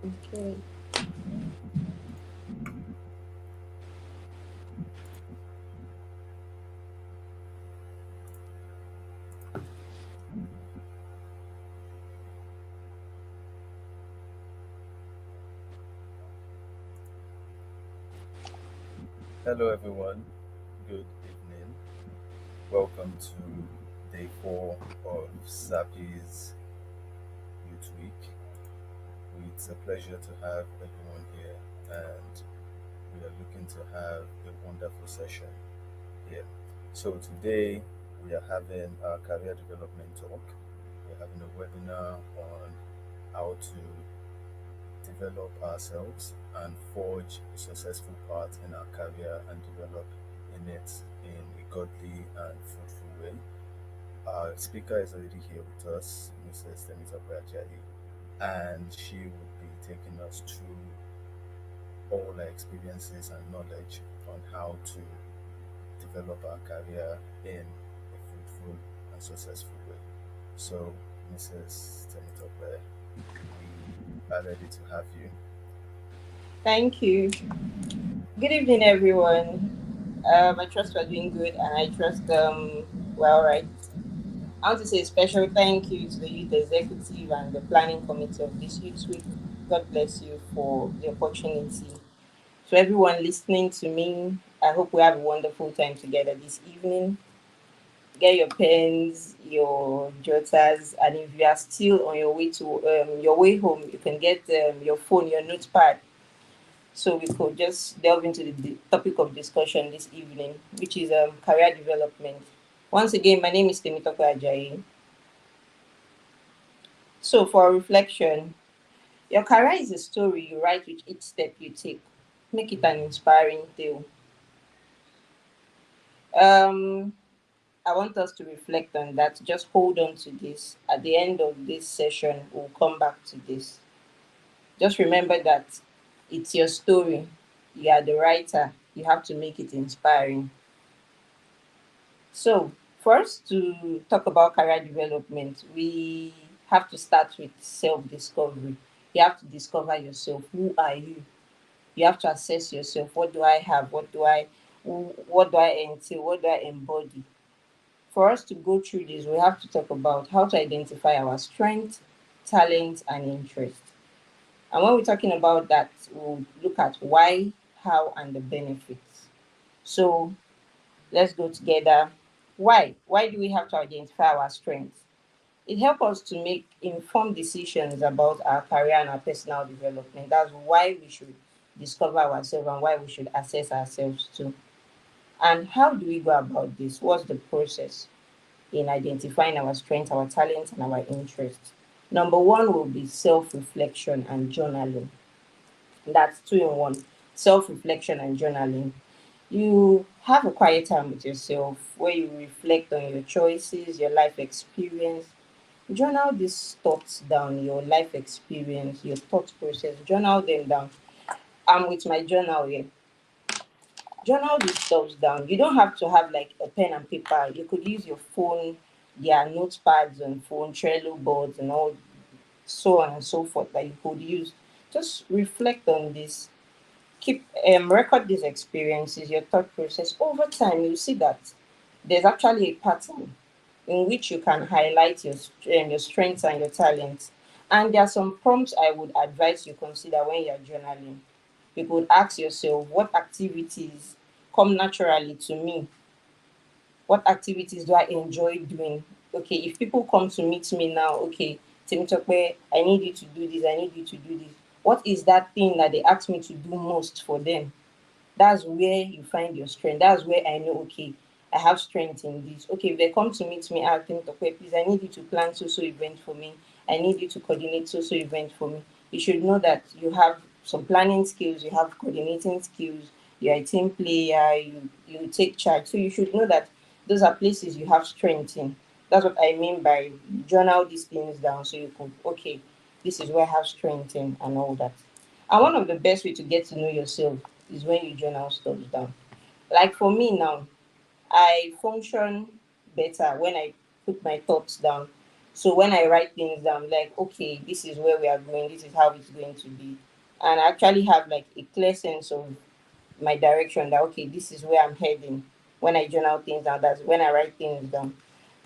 Okay. Hello, everyone. Good evening. Welcome to day 4 of SAPY's Youth Week. It's a pleasure to have everyone here, and we are looking to have a wonderful session here. So, today we are having a career development talk. We're having a webinar on how to develop ourselves and forge a successful path in our career and develop in it in a godly and fruitful way. Our speaker is already here with us, Mrs. Temita Ajayi, and she will be taking us through all our experiences and knowledge on how to develop our career in a fruitful and successful way. So, Mrs. Temita, we are ready to have you. Thank you. Good evening, everyone. I trust we're doing good, and I trust we're all right. I want to say a special thank you to the youth executive and the planning committee of this youth week. God bless you for the opportunity. To everyone listening to me, I hope we have a wonderful time together this evening. Get your pens, your jotters, and if you are still on your way home, you can get your phone, your notepad, so we could just delve into the topic of discussion this evening, which is career development. Once again, my name is Temitope Ajayi. So, for reflection, your career is a story you write with each step you take. Make it an inspiring tale. Um, I want us to reflect on that. Just hold on to this. At the end of this session, we'll come back to this. Just remember that it's your story. You are the writer. You have to make it inspiring. So, for us to talk about career development, we have to start with self discovery. You have to discover yourself. Who are you? You have to assess yourself. What do I have? What do I entail? What do I embody? For us to go through this, we have to talk about how to identify our strengths, talents, and interests. And when we're talking about that, we'll look at why, how, and the benefits. So let's go together. Why? Why do we have to identify our strengths? It helps us to make informed decisions about our career and our personal development. That's why we should discover ourselves and why we should assess ourselves too. And how do we go about this? What's the process in identifying our strengths, our talents, and our interests? Number one will be self reflection and journaling. That's two in one, self reflection and journaling. You have a quiet time with yourself where you reflect on your choices, your life experience. Journal these thoughts down, your life experience, your thought process. Journal them down. I'm with my journal here. Journal these stuffs down. You don't have to have like a pen and paper. You could use your phone, yeah, notepads and phone, Trello boards, and all so on and so forth that you could use. Just reflect on this. Keep record these experiences, your thought process. Over time, you see that there's actually a pattern in which you can highlight your strengths and your talents. And there are some prompts I would advise you consider when you're journaling. You could ask yourself, what activities come naturally to me? What activities do I enjoy doing? Okay, if people come to meet me now, okay, Temitope, I need you to do this, I need you to do this. What is that thing that they ask me to do most for them? That's where you find your strength. That's where I know, okay, I have strength in this. Okay, if they come to meet me, I'll think, okay, please, I need you to plan so event for me. I need you to coordinate so event for me. You should know that you have some planning skills, you have coordinating skills, you're a team player, you take charge. So you should know that those are places you have strength in. That's what I mean by journal these things down so you could, okay, this is where I have strength in and all that. And one of the best way to get to know yourself is when you journal stuff down. Like for me now, I function better when I put my thoughts down. So when I write things down, like, okay, this is where we are going, this is how it's going to be. And I actually have like a clear sense of my direction, that okay, this is where I'm heading. When I journal things down, that's when I write things down.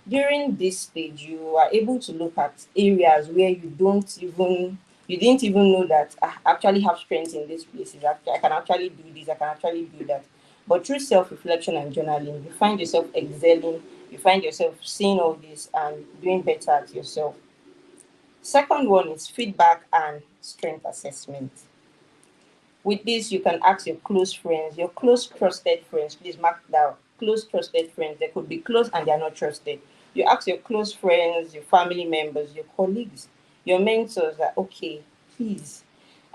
During this stage, you are able to look at areas where you didn't even know that I actually have strength in these places. I can actually do this, I can actually do that. But through self-reflection and journaling, you find yourself excelling, you find yourself seeing all this and doing better at yourself. Second one is feedback and strength assessment. With this, you can ask your close friends, your close trusted friends. Please mark down close trusted friends. They could be close and they are not trusted. You ask your close friends, your family members, your colleagues, your mentors that okay, please,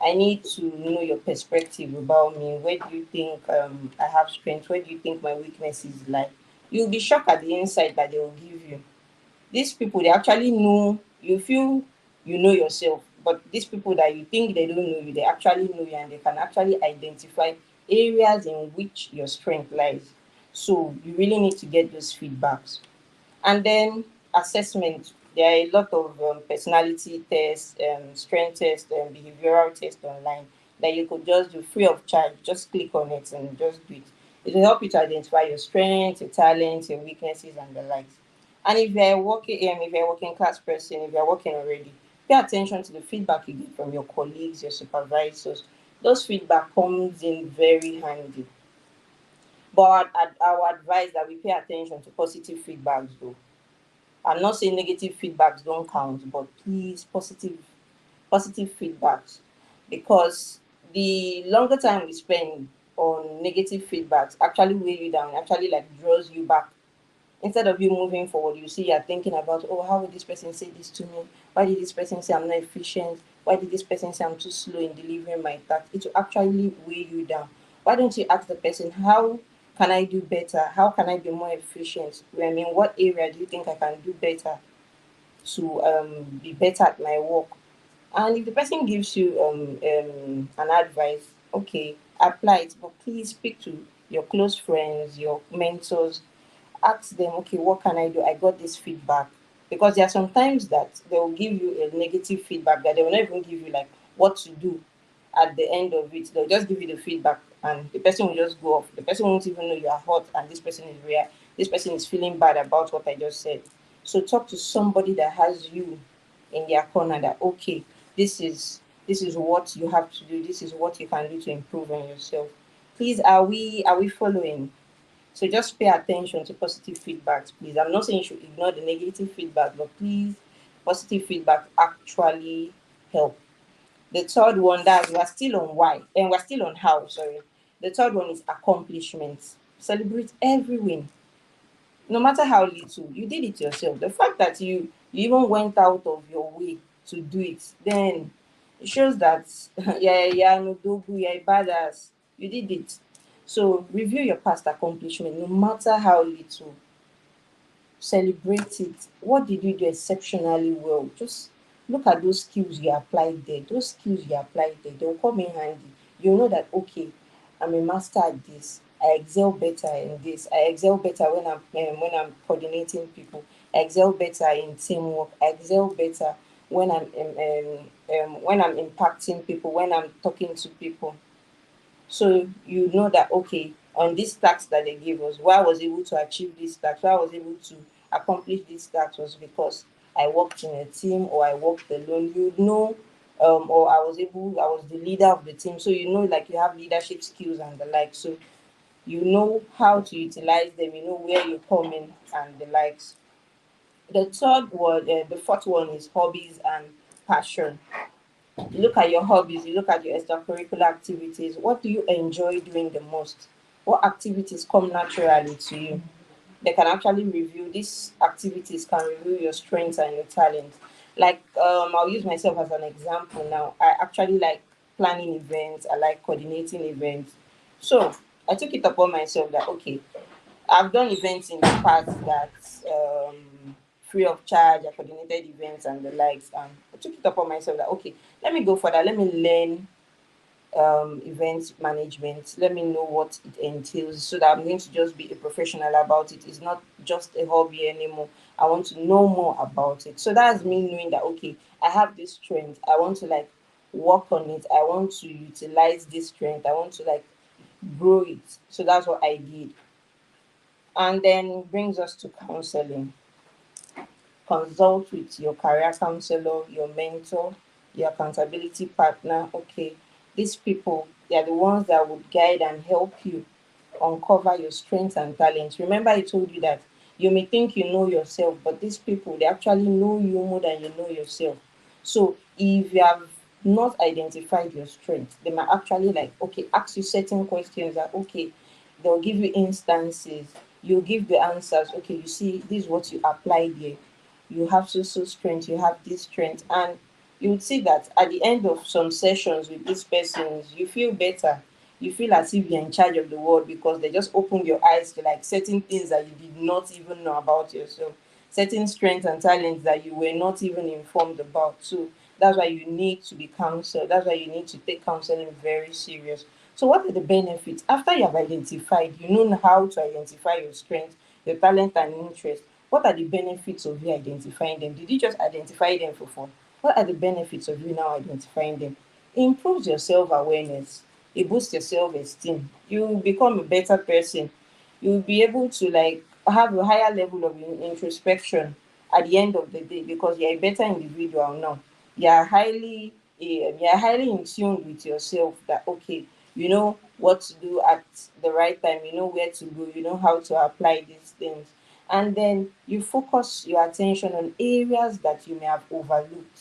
I need to know your perspective about me. Where do you think I have strength? Where do you think my weaknesses lie? You'll be shocked at the insight that they will give you. These people, they actually know you. Feel you know yourself, but these people that you think they don't know you, they actually know you, and they can actually identify areas in which your strength lies. So you really need to get those feedbacks. And then assessment. There are a lot of personality tests, strength tests, and behavioral tests online that you could just do free of charge. Just click on it and just do it. It will help you to identify your strengths, your talents, your weaknesses, and the likes. And if you're a working class person, if you're working already, pay attention to the feedback you get from your colleagues, your supervisors. Those feedback comes in very handy. But I would advise that we pay attention to positive feedbacks though. I'm not saying negative feedbacks don't count, but please positive feedbacks, because the longer time we spend on negative feedbacks actually weigh you down, actually like draws you back. Instead of you moving forward, you see you're thinking about, oh, how would this person say this to me? Why did this person say I'm not efficient? Why did this person say I'm too slow in delivering my task? It will actually weigh you down. Why don't you ask the person, how can I do better? How can I be more efficient? I mean, what area do you think I can do better to be better at my work? And if the person gives you an advice, okay, apply it. But please speak to your close friends, your mentors, ask them, okay, what can I do? I got this feedback. Because there are sometimes that they will give you a negative feedback that they will not even give you like what to do at the end of it. They'll just give you the feedback and the person will just go off. The person won't even know you are hot and this person is real. This person is feeling bad about what I just said. So talk to somebody that has you in their corner, that okay, this is what you have to do, this is what you can do to improve on yourself. Please, are we following? So just pay attention to positive feedbacks, please. I'm not saying you should ignore the negative feedback, but please, positive feedback actually help. The third one, that we're still on why, and we're still on how, sorry. The third one is accomplishments. Celebrate every win, no matter how little. You did it yourself. The fact that you even went out of your way to do it, then it shows that yeah, no dogu, you're a badass. You did it. So review your past accomplishment, no matter how little. Celebrate it. What did you do exceptionally well? Just look at those skills you applied there. Those skills you applied there, they'll come in handy. You know that okay, I'm a master at this. I excel better in this. I excel better when I'm coordinating people. I excel better in teamwork. I excel better when I'm impacting people. When I'm talking to people. So you know that okay, on this task that they gave us, why I was able to achieve this task, why I was able to accomplish this task was because I worked in a team or I worked alone. You know, or I was the leader of the team. So you know, like you have leadership skills and the like. So you know how to utilize them. You know where you come in and the likes. The fourth one is hobbies and passion. You look at your hobbies, you look at your extracurricular activities. What do you enjoy doing the most? What activities come naturally to you? They can actually review these activities, can review your strengths and your talents. Like I'll use myself as an example now. I actually like planning events, I like coordinating events. So I took it upon myself that okay, I've done events in the past that free of charge. I coordinated events and the likes, and I took it upon myself that okay, let me go for that. Let me learn event management. Let me know what it entails so that I'm going to just be a professional about it. It's not just a hobby anymore. I want to know more about it. So that's me knowing that okay, I have this strength. I want to like work on it. I want to utilize this strength. I want to like grow it. So that's what I did. And then brings us to counseling. Consult with your career counselor, your mentor, your accountability partner. Okay, these people, they are the ones that would guide and help you uncover your strengths and talents. Remember, I told you that you may think you know yourself, but these people, they actually know you more than you know yourself. So if you have not identified your strengths, they might actually like, okay, ask you certain questions that, okay, they'll give you instances, you give the answers. Okay, you see, this is what you applied here. You have so strength, you have this strength, and you would see that at the end of some sessions with these persons, you feel better. You feel as if you're in charge of the world because they just opened your eyes to like certain things that you did not even know about yourself, certain strengths and talents that you were not even informed about. So that's why you need to be counseled. That's why you need to take counseling very serious. So what are the benefits after you have identified, you know how to identify your strengths, your talent and interest? What are the benefits of you identifying them? Did you just identify them for fun? What are the benefits of you now identifying them? It improves your self-awareness. It boosts your self-esteem. You become a better person. You'll be able to like have a higher level of introspection at the end of the day because you're a better individual now. You're highly in tune with yourself that okay, you know what to do at the right time, you know where to go, you know how to apply these things. And then you focus your attention on areas that you may have overlooked,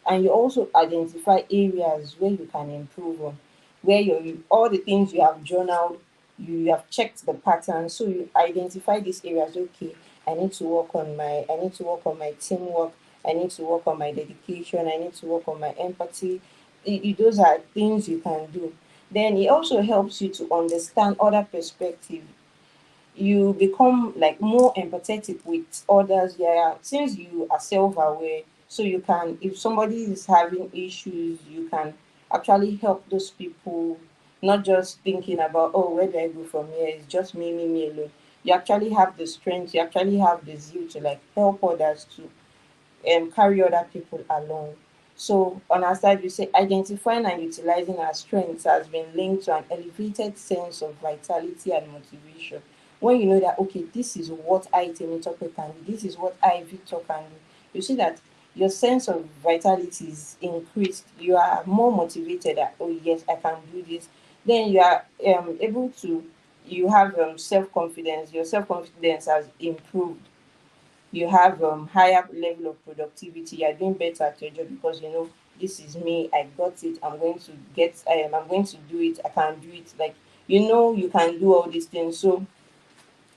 and you also identify areas where you can improve on, where you all the things you have journaled, you have checked the pattern, so you identify these areas. Okay, I need to work on my teamwork, I need to work on my dedication, I need to work on my empathy. Those are things you can do. Then it also helps you to understand other perspectives. You become like more empathetic with others. Yeah, since you are self-aware, so you can, if somebody is having issues, you can actually help those people, not just thinking about, oh, where do I go from here, it's just me alone. You actually have the strength, you actually have the zeal to like help others too, carry other people along. So on our side, we say identifying and utilizing our strengths has been linked to an elevated sense of vitality and motivation. When you know that okay, this is what I Temitope can do, this is what I Victor can do, you see that your sense of vitality is increased. You are more motivated that oh yes, I can do this. Then you are able to, you have self confidence. Your self confidence has improved. You have higher level of productivity. You're doing better at your job because you know this is me, I got it, I'm going to get I'm going to do it, I can do it. Like you know you can do all these things. So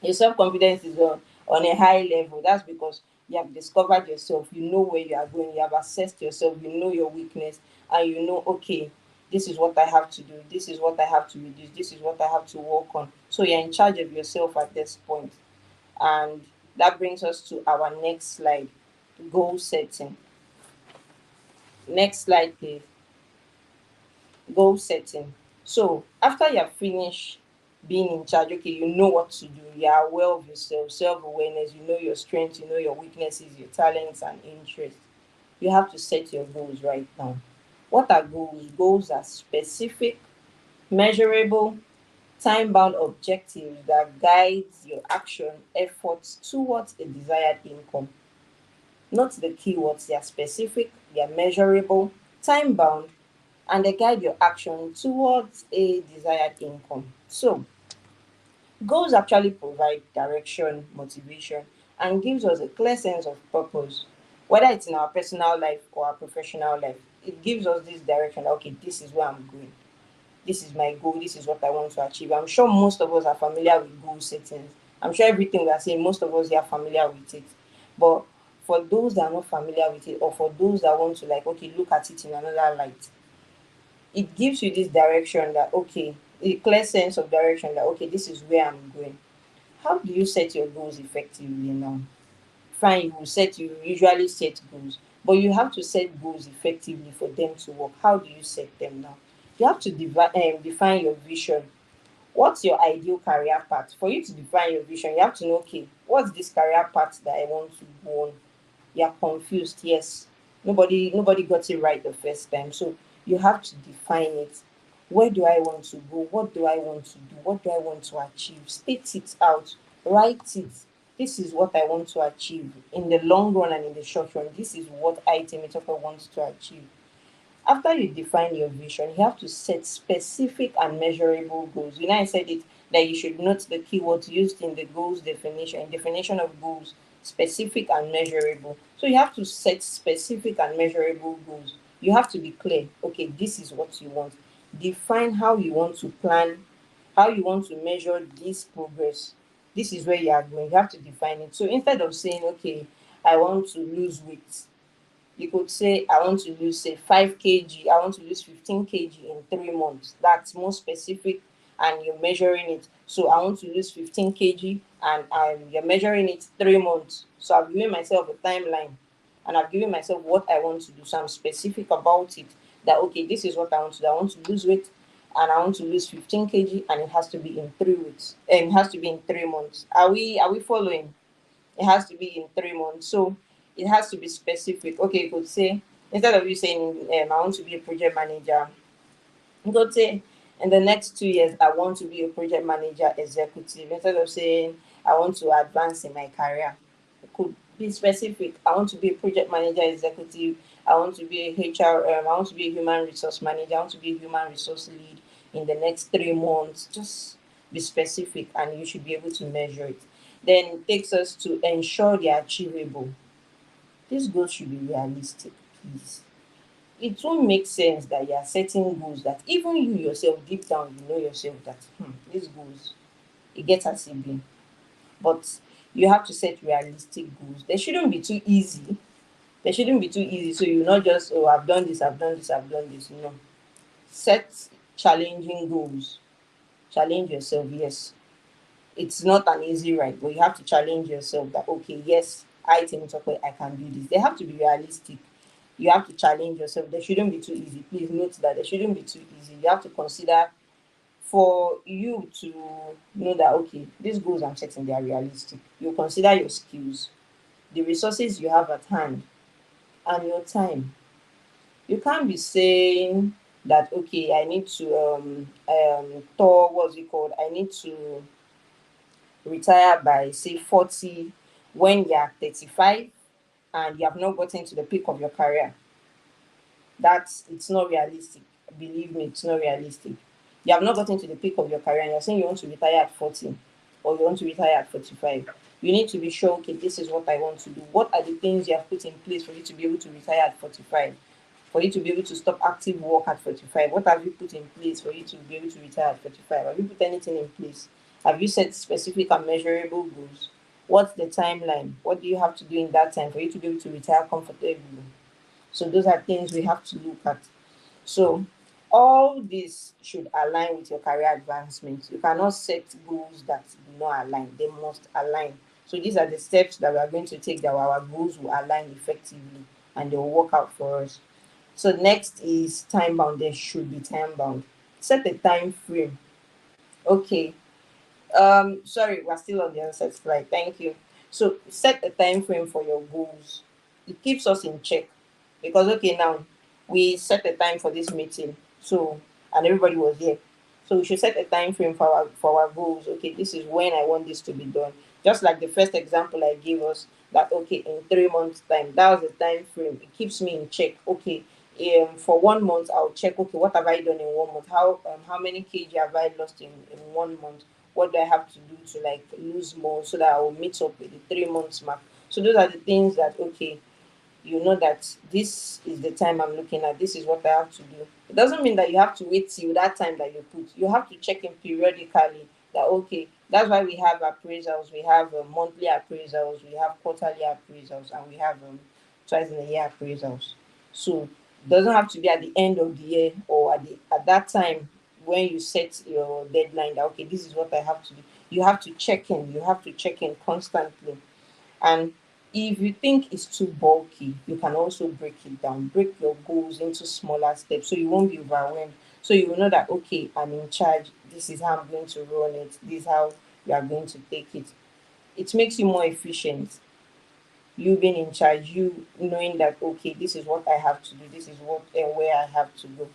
your self-confidence is on a high level. That's because you have discovered yourself, you know where you are going, you have assessed yourself, you know your weakness, and you know okay, this is what I have to do, this is what I have to reduce, this is what I have to work on. So you're in charge of yourself at this point. And that brings us to our next slide, goal setting. Next slide, please. Goal setting. So after you have finished being in charge, okay, you know what to do, you are aware of yourself, self-awareness, you know your strengths, you know your weaknesses, your talents and interests. You have to set your goals right now. What are goals? Goals are specific, measurable, time-bound objectives that guides your action efforts towards a desired income. Note the keywords, they are specific, they are measurable, time bound, and they guide your action towards a desired income. So, goals actually provide direction, motivation, and gives us a clear sense of purpose, whether it's in our personal life or our professional life. It gives us this direction that, okay, this is where I'm going. This is my goal. This is what I want to achieve. I'm sure most of us are familiar with goal settings. I'm sure everything we are saying, most of us are familiar with it. But for those that are not familiar with it, or for those that want to like, okay, look at it in another light, it gives you this direction that okay, a clear sense of direction that okay, this is where I'm going. How do you set your goals effectively now? Fine, you usually set goals, but you have to set goals effectively for them to work. How do you set them now? You have to define your vision. What's your ideal career path? For you to define your vision, you have to know, okay, what's this career path that I want to go on? You're confused, yes. Nobody got it right the first time. So you have to define it. Where do I want to go? What do I want to do? What do I want to achieve? State it out. Write it. This is what I want to achieve in the long run and in the short run. This is what I, Temitope, wants to achieve. After you define your vision, you have to set specific and measurable goals. You know, I said it that you should note the keywords used in the goals definition of goals, specific and measurable. So you have to set specific and measurable goals. You have to be clear. Okay, this is what you want. Define how you want to plan, how you want to measure this progress. This is where you are going. You have to define it. So instead of saying, okay, I want to lose weight, you could say, I want to lose, say, 5 kg, I want to lose 15 kg in 3 months. That's more specific and you're measuring it. So I want to lose 15 kg and you're measuring it 3 months. So I've given myself a timeline and I've given myself what I want to do. So I'm specific about it, that okay, this is what I want to do. I want to lose weight and I want to lose 15 kg, and it has to be in 3 weeks. And it has to be in 3 months. Are we following? It has to be in 3 months. So it has to be specific. Okay, you could say, instead of you saying, I want to be a project manager, you could say, in the next 2 years, I want to be a project manager executive. Instead of saying, I want to advance in my career, it could be specific. I want to be a project manager executive. I want to be a HR, I want to be a human resource manager. I want to be a human resource lead in the next 3 months. Just be specific and you should be able to measure it. Then it takes us to ensure they are achievable. These goals should be realistic, please. It won't make sense that you are setting goals that even you yourself, deep down, you know yourself that these goals, it gets as it be. But you have to set realistic goals. They shouldn't be too easy. They shouldn't be too easy. So you not just, oh, I've done this, I've done this, I've done this. No. Set challenging goals. Challenge yourself, yes. It's not an easy ride, but you have to challenge yourself that okay, yes, I think I can do this. They have to be realistic. You have to challenge yourself. They shouldn't be too easy. Please note that they shouldn't be too easy. You have to consider, for you to know that okay, these goals I'm setting, they are realistic. You consider your skills, the resources you have at hand, and your time. You can't be saying that okay, I need to tour, what's it called? I need to retire by say 40 when you're 35 and you have not gotten to the peak of your career. That's It's not realistic. Believe me, it's not realistic. You have not gotten to the peak of your career and you're saying you want to retire at 40 or you want to retire at 45. You need to be sure, okay, this is what I want to do. What are the things you have put in place for you to be able to retire at 45? For you to be able to stop active work at 45? What have you put in place for you to be able to retire at 45? Have you put anything in place? Have you set specific and measurable goals? What's the timeline? What do you have to do in that time for you to be able to retire comfortably? So those are things we have to look at. So all this should align with your career advancement. You cannot set goals that do not align. They must align. So these are the steps that we are going to take that our goals will align effectively and they will work out for us. So next is time bound. There should be time bound. Set a time frame. Okay. Sorry, we're still on the answer slide. Thank you. So set a time frame for your goals. It keeps us in check because okay, now we set a time for this meeting. So and everybody was here. So we should set a time frame for our goals. Okay, this is when I want this to be done. Just like the first example I gave us, that okay, in 3 months' time, that was the time frame. It keeps me in check. Okay, for 1 month, I'll check. Okay, what have I done in 1 month? How many kg have I lost in 1 month? What do I have to do to like lose more so that I will meet up with the 3 months mark? So those are the things that okay, you know that this is the time I'm looking at. This is what I have to do. It doesn't mean that you have to wait till that time that you put. You have to check in periodically. That okay, that's why we have appraisals. We have monthly appraisals. We have quarterly appraisals, and we have twice in a year appraisals. So it doesn't have to be at the end of the year or at that time when you set your deadline. That okay, this is what I have to do. You have to check in. You have to check in constantly, and If you think it's too bulky, you can also break it down. Break your goals into smaller steps so you won't be overwhelmed. So you will know that, okay, I'm in charge. This is how I'm going to run it. This is how you are going to take it. It makes you more efficient. You being in charge, you knowing that, okay, this is what I have to do. This is what and where I have to go.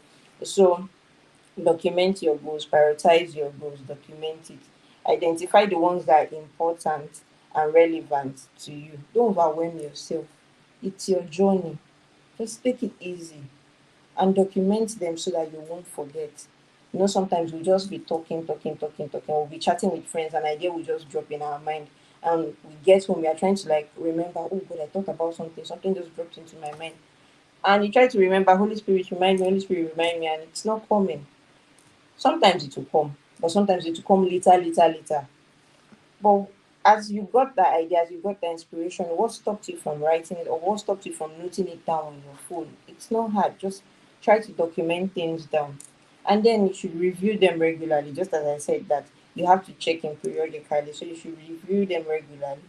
So document your goals, prioritize your goals, document it. Identify the ones that are important and relevant to you. Don't overwhelm yourself. It's your journey. Just take it easy and document them so that you won't forget. You know, sometimes we'll just be talking. We'll be chatting with friends, and idea will just drop in our mind. And we get home, we are trying to like remember, oh God, I thought about something just dropped into my mind. And you try to remember, Holy Spirit, remind me, and it's not coming. Sometimes it will come, but sometimes it will come later. But as you got the idea, as you got the inspiration, what stopped you from writing it or what stopped you from noting it down on your phone? It's not hard. Just try to document things down. And then you should review them regularly, just as I said that you have to check in periodically. So you should review them regularly.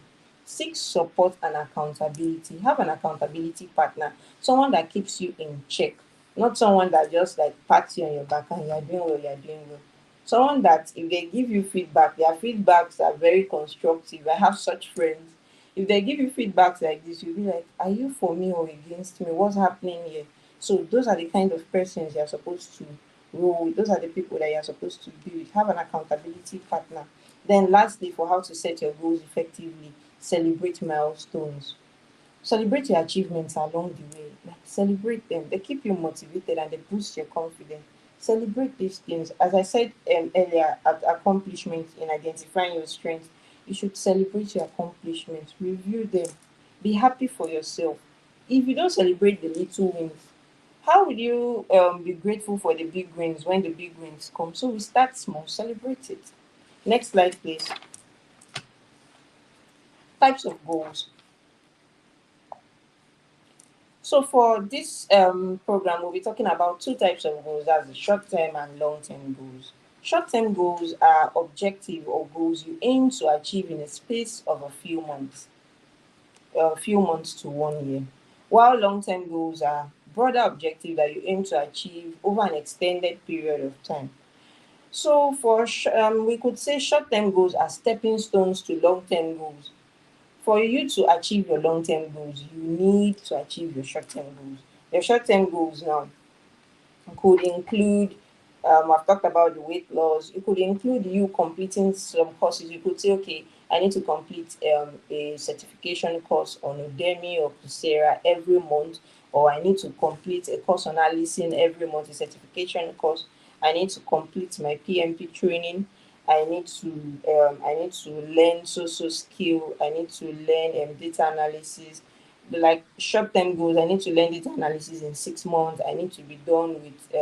Seek support and accountability. Have an accountability partner, someone that keeps you in check, not someone that just like pats you on your back and you're doing well. Someone that if they give you feedback, their feedbacks are very constructive. I have such friends. If they give you feedbacks like this, you'll be like, are you for me or against me? What's happening here? So those are the kind of persons you're supposed to roll with. Those are the people that you're supposed to be with. Have an accountability partner. Then lastly, for how to set your goals effectively, celebrate milestones. Celebrate your achievements along the way. Like celebrate them. They keep you motivated and they boost your confidence. Celebrate these things. As I said earlier, at accomplishments in identifying your strengths, you should celebrate your accomplishments. Review them. Be happy for yourself. If you don't celebrate the little wins, how will you be grateful for the big wins when the big wins come? So we start small, celebrate it. Next slide, please. Types of goals. So for this program, we'll be talking about two types of goals. That's the short-term and long-term goals. Short-term goals are objective or goals you aim to achieve in a space of a few months to 1 year. While long-term goals are broader objectives that you aim to achieve over an extended period of time. So we could say short-term goals are stepping stones to long-term goals. For you to achieve your long-term goals, you need to achieve your short-term goals. Your short-term goals now could include, I've talked about the weight loss. It could include you completing some courses. You could say, okay, I need to complete a certification course on Udemy or Coursera every month, or I need to complete a course on Allison every month, a certification course. I need to complete my PMP training. I need to learn social skill. I need to learn data analysis. Like short term goals, I need to learn data analysis in 6 months. I need to be done with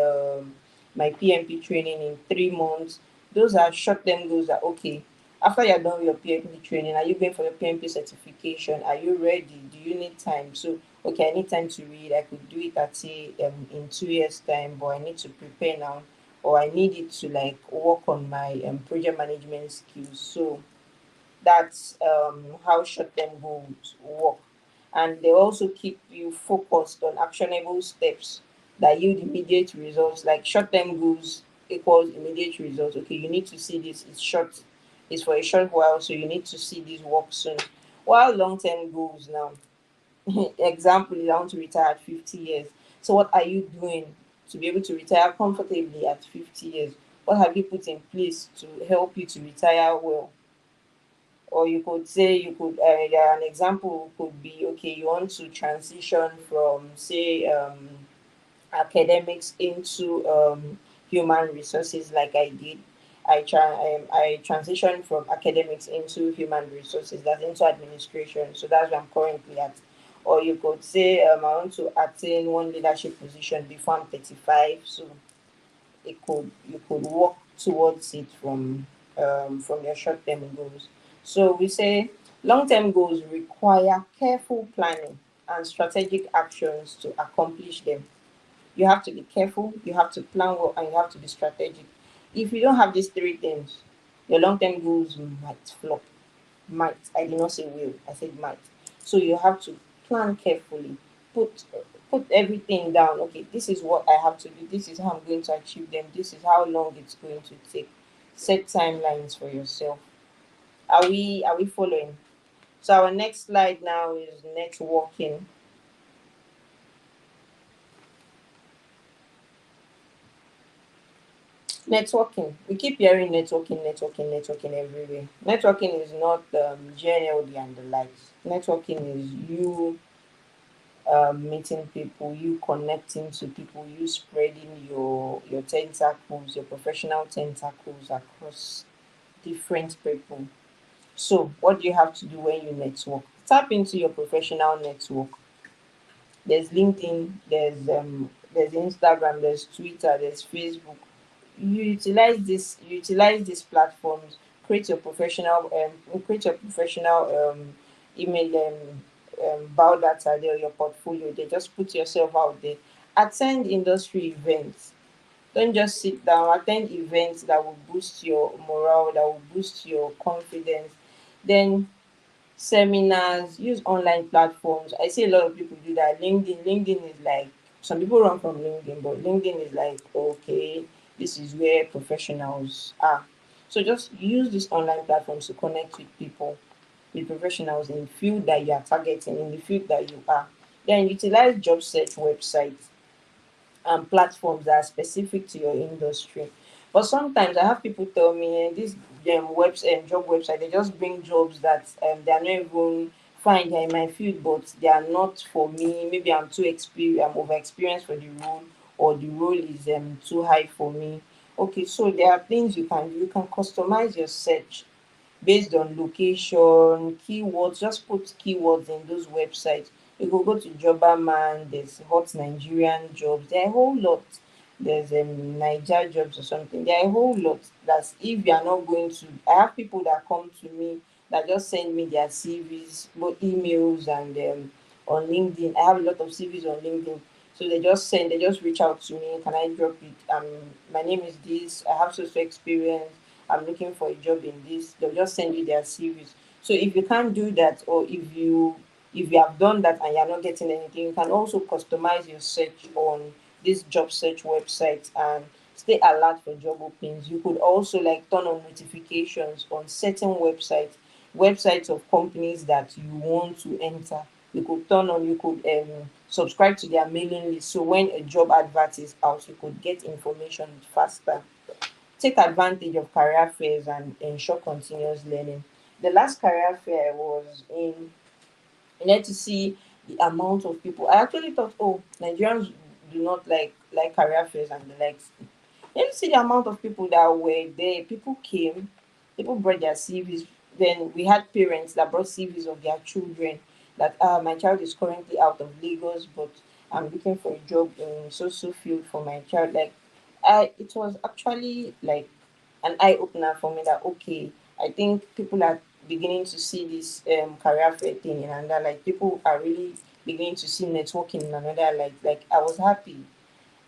my PMP training in 3 months. Those are short term goals that, okay, after you're done with your PMP training, are you going for your PMP certification? Are you ready? Do you need time? So, okay, I need time to read. I could do it at say in 2 years' time, but I need to prepare now, or I need it to like work on my project management skills. So that's how short-term goals work. And they also keep you focused on actionable steps that yield immediate results. Like short-term goals equals immediate results. Okay, you need to see this. It's short. It's for a short while, so you need to see this work soon. While long-term goals now, example is I want to retire at 50 years. So what are you doing to be able to retire comfortably at 50 years? What have you put in place to help you to retire well? Or you could say you could yeah, an example could be, okay, you want to transition from say academics into human resources like I did. I transitioned from academics into human resources, that's into administration, so that's where I'm currently at. Or you could say I want to attain one leadership position before I'm 35, so it could you could work towards it from your short term goals. So we say long term goals require careful planning and strategic actions to accomplish them. You have to be careful, you have to plan well, and you have to be strategic. If you don't have these three things, your long term goals might flop. Might. I did not say will, I said might. So you have to plan carefully. Put everything down. Okay, this is what I have to do. This is how I'm going to achieve them. This is how long it's going to take. Set timelines for yourself. Are we following? So our next slide now is networking. Networking. We keep hearing networking, networking, networking everywhere. Networking is not GNLD and the likes. Networking is you meeting people, you connecting to people, you spreading your tentacles, your professional tentacles across different people. So, what do you have to do when you network? Tap into your professional network. There's LinkedIn, there's Instagram, there's Twitter, there's Facebook. You utilize these platforms. Create your professional email biodata there, your portfolio. They just put yourself out there. Attend industry events. Don't just sit down. Attend events that will boost your morale, that will boost your confidence. Then seminars, use online platforms. I see a lot of people do that. LinkedIn is like, some people run from LinkedIn, but LinkedIn is like, okay, this is where professionals are. So just use these online platforms to connect with people, with professionals in the field that you are targeting, in the field that you are. Then utilize job search websites and platforms that are specific to your industry. But sometimes I have people tell me this job website, they just bring jobs that they are not even fine, they're in my field, but they are not for me. Maybe I'm too experienced, I'm over experienced for the role, or the role is too high for me. Okay, so there are things you can do. You can customize your search based on location, keywords. Just put keywords in those websites. You go to Jobberman, there's hot Nigerian jobs. There are a whole lot. There's Niger jobs or something. There are a whole lot. That's if you are not going to. I have people that come to me that just send me their CVs, both emails and on LinkedIn. I have a lot of CVs on LinkedIn. So they just reach out to me. Can I drop it? My name is this. I have social experience. I'm looking for a job in this. They'll just send you their CVs. So if you can't do that, or if you have done that and you're not getting anything, you can also customize your search on this job search website and stay alert for job openings. You could also like turn on notifications on certain websites of companies that you want to enter. You could subscribe to their mailing list, so when a job advert is out, you could get information faster. Take advantage of career fairs and ensure continuous learning. The last career fair I was in, you need to see the amount of people. I actually thought, oh, Nigerians do not like career fairs and the likes. You see the amount of people that were there. People came, people brought their CVs. Then we had parents that brought CVs of their children. That my child is currently out of Lagos, but I'm looking for a job in so field for my child. Like, it was actually like an eye opener for me that okay, I think people are beginning to see this career fair thing in another, like people are really beginning to see networking in another, like I was happy.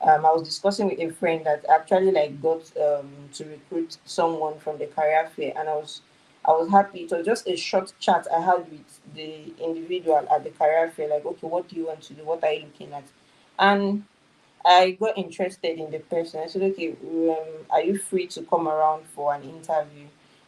I was discussing with a friend that actually like got to recruit someone from the career fair, and I was happy. It was just a short chat I had with the individual at the career fair, like, okay, what do you want to do? What are you looking at? And I got interested in the person. I said, okay, are you free to come around for an interview?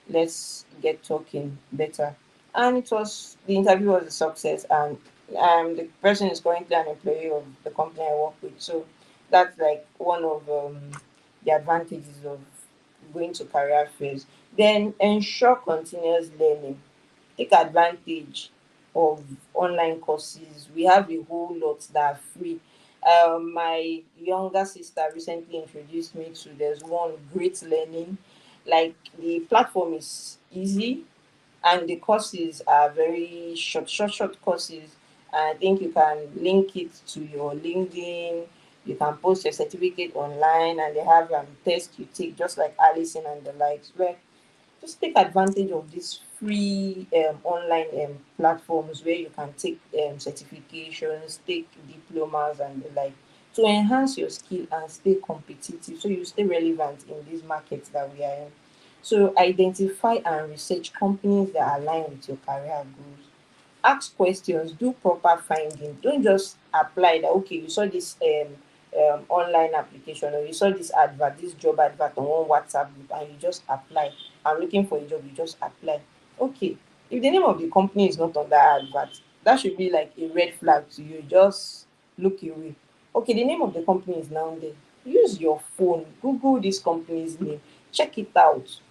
Let's get talking better. And the interview was a success, and the person is currently an employee of the company I work with. So that's like one of the advantages of going to career fairs. Then ensure continuous learning. Take advantage of online courses. We have a whole lot that are free. My younger sister recently introduced me to, there's one, Great Learning. Like, the platform is easy and the courses are very short courses. I think you can link it to your LinkedIn. You can post your certificate online, and they have tests you take, just like Allison and the likes. Where just take advantage of these free online platforms where you can take certifications, take diplomas and the like, to enhance your skill and stay competitive, so you stay relevant in these markets that we are in. So identify and research companies that align with your career goals. Ask questions, do proper finding. Don't just apply that. Okay, you saw this online application, or you saw this advert, this job advert on one WhatsApp group, and you just apply. I'm looking for a job, you just apply. Okay, if the name of the company is not on that advert, that should be like a red flag to you. Just look away. Okay, the name of the company is now there. Use your phone, Google this company's name, check it out,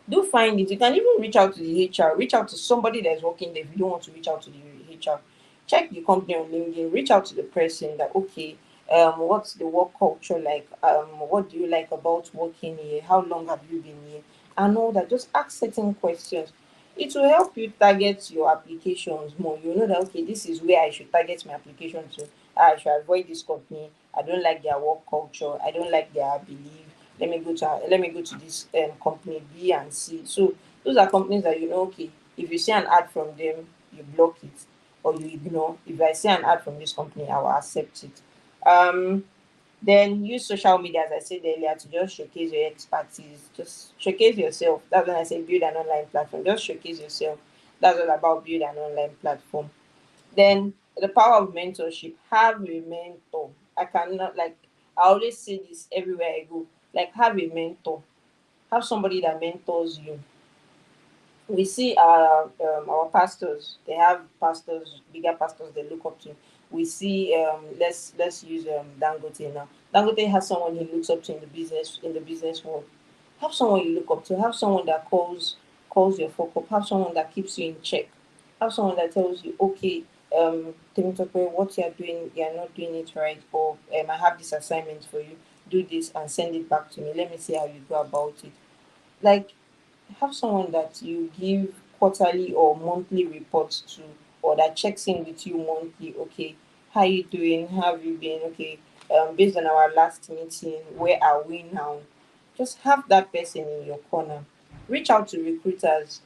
do find it. You can even reach out to the HR, reach out to somebody that's working there if you don't want to reach out to the HR. Check the company on LinkedIn, reach out to the person that, okay, what's the work culture like? What do you like about working here? How long have you been here? And all that. Just ask certain questions. It will help you target your applications more. You know that, okay, this is where I should target my application to. I should avoid this company. I don't like their work culture. I don't like their belief. Let me go to this company B and C. So those are companies that, you know, okay, if you see an ad from them, you block it or you ignore. If I see an ad from this company, I will accept it. Then use social media, as I said earlier, to just showcase your expertise. Just showcase yourself. That's when I say build an online platform. Just showcase yourself. That's all about build an online platform. Then the power of mentorship. Have a mentor. I cannot, like, I always say this everywhere I go. Like, have a mentor. Have somebody that mentors you. We see our pastors. They have pastors, bigger pastors they look up to. We see let's use Dangote now. Dangote has someone he looks up to in the business world. Have someone you look up to. Have someone that calls your fuck up. Have someone that keeps you in check. Have someone that tells you, okay, Temitope, what you're doing, you're not doing it right, or I have this assignment for you. Do this and send it back to me. Let me see how you go about it. Like, have someone that you give quarterly or monthly reports to, or that checks in with you monthly. Okay, how you doing? How have you been? Okay, based on our last meeting, where are we now? Just have that person in your corner. Reach out to recruiters.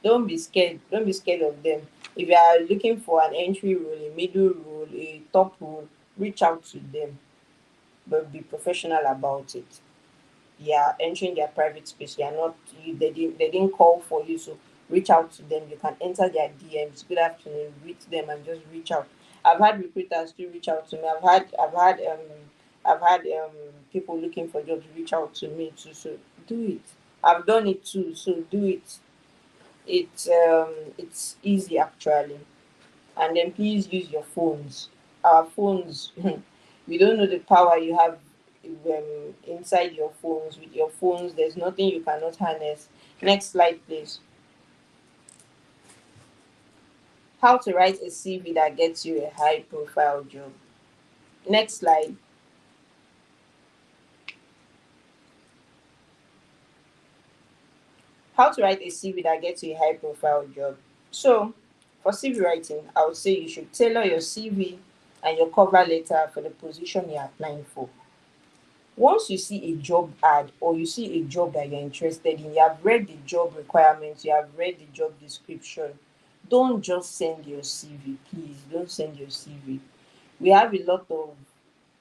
Don't be scared. Don't be scared of them. If you are looking for an entry role, a middle role, a top role, reach out to them, but be professional about it. You are entering their private space. You are not they didn't call for you, so reach out to them. You can enter their DMs. Good afternoon, reach them and just reach out. I've had recruiters to reach out to me. I've had people looking for jobs reach out to me too. So do it. I've done it too, so do it. It's easy actually. And then please use your phones. Our phones, we don't know the power you have inside your phones. With your phones, there's nothing you cannot harness. Next slide, please. How to write a CV that gets you a high profile job. Next slide. How to write a CV that gets you a high profile job. So, for CV writing, I would say you should tailor your CV and your cover letter for the position you're applying for. Once you see a job ad or you see a job that you're interested in, you have read the job requirements, you have read the job description, don't just send your CV. Please don't send your CV. We have a lot of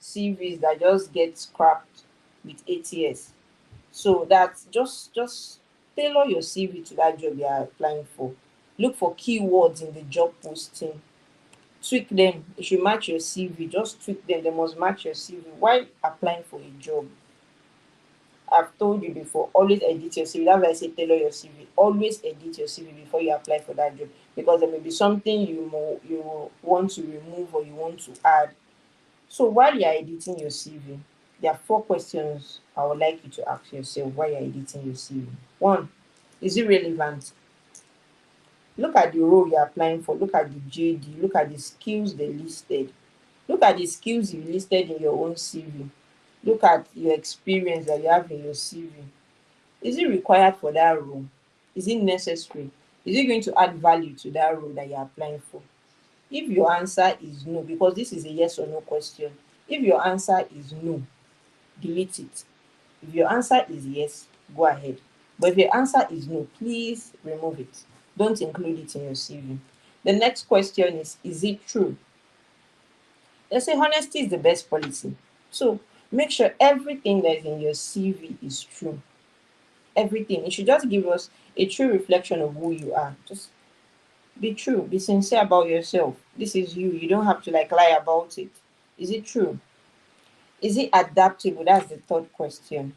CVs that just get scrapped with ATS. So that's just tailor your CV to that job you are applying for. Look for keywords in the job posting, tweak them. It should match your CV. Just tweak them. They must match your CV while applying for a job. I've told you before, always edit your CV. That's why I say tailor your CV. Always edit your CV before you apply for that job, because there may be something you want to remove or you want to add. So while you are editing your CV, there are 4 questions I would like you to ask yourself while you're editing your CV. One, is it relevant? Look at the role you're applying for. Look at the JD. Look at the skills they listed. Look at the skills you listed in your own CV. Look at your experience that you have in your CV. Is it required for that role? Is it necessary? Is it going to add value to that role that you're applying for? If your answer is no, because this is a yes or no question, if your answer is no, delete it. If your answer is yes, go ahead. But if your answer is no, please remove it. Don't include it in your CV. The next question is it true? They say honesty is the best policy. So make sure everything that is in your CV is true. Everything. It should just give us a true reflection of who you are. Just Be true, be sincere about yourself. This is you. You don't have to like lie about it. Is it true? Is it adaptable? That's the third question.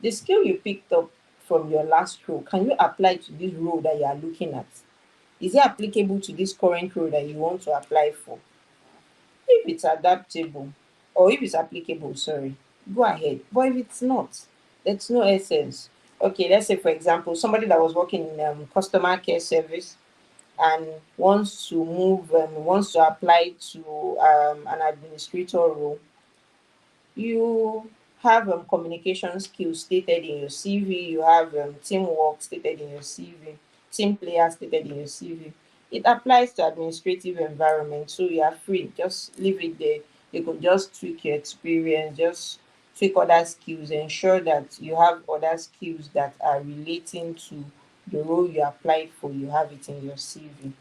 The skill you picked up from your last role, can you apply to this role that you are looking at? Is it applicable to this current role that you want to apply for? If it's adaptable, or if it's applicable, sorry, go ahead. But if it's not, there's no essence. Okay, let's say for example, somebody that was working in customer care service and wants to apply to an administrator role. You have communication skills stated in your CV, you have teamwork stated in your CV, team player stated in your CV. It applies to administrative environment, so you are free. Just leave it there. You could just tweak your experience, just tweak other skills, ensure that you have other skills that are relating to the role you applied for, you have it in your CV.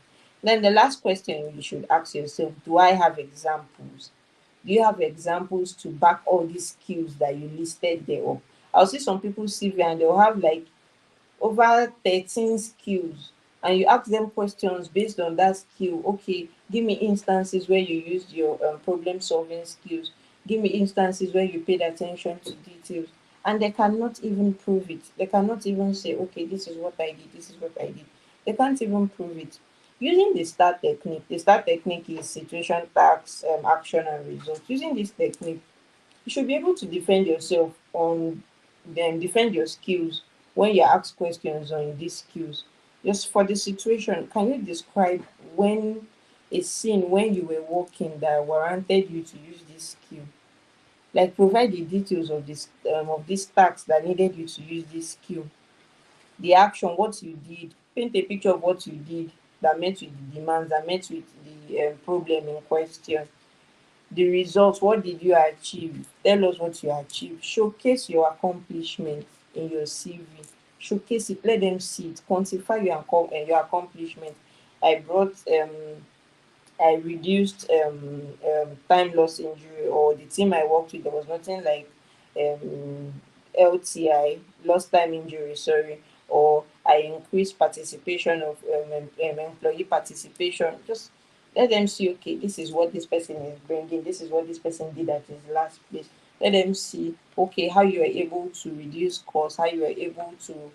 Then the last question you should ask yourself, do I have examples? Do you have examples to back all these skills that you listed there up? I'll see some people's CV and they'll have like over 13 skills, and you ask them questions based on that skill. Okay, give me instances where you used your problem solving skills. Give me instances where you paid attention to details. And they cannot even prove it. They cannot even say, okay, this is what I did, this is what I did. They can't even prove it. Using the STAR technique is situation, task, action, and result. Using this technique, you should be able to defend yourself on then defend your skills when you're asked questions on these skills. Just for the situation, can you describe when a scene when you were working that warranted you to use this skill? Like provide the details of this task that needed you to use this skill. The action, what you did, paint a picture of what you did that met with the demands, that met with the problem in question. The results, what did you achieve? Tell us what you achieved. Showcase your accomplishments in your CV. Showcase it, let them see it. Quantify your accomplishment. I brought I reduced time loss injury, or the team I worked with, there was nothing like um, LTI, lost time injury, sorry, or I increased participation of employee participation. Just let them see, okay, this is what this person is bringing, this is what this person did at his last place. Let them see, okay, how you are able to reduce costs, how you are able to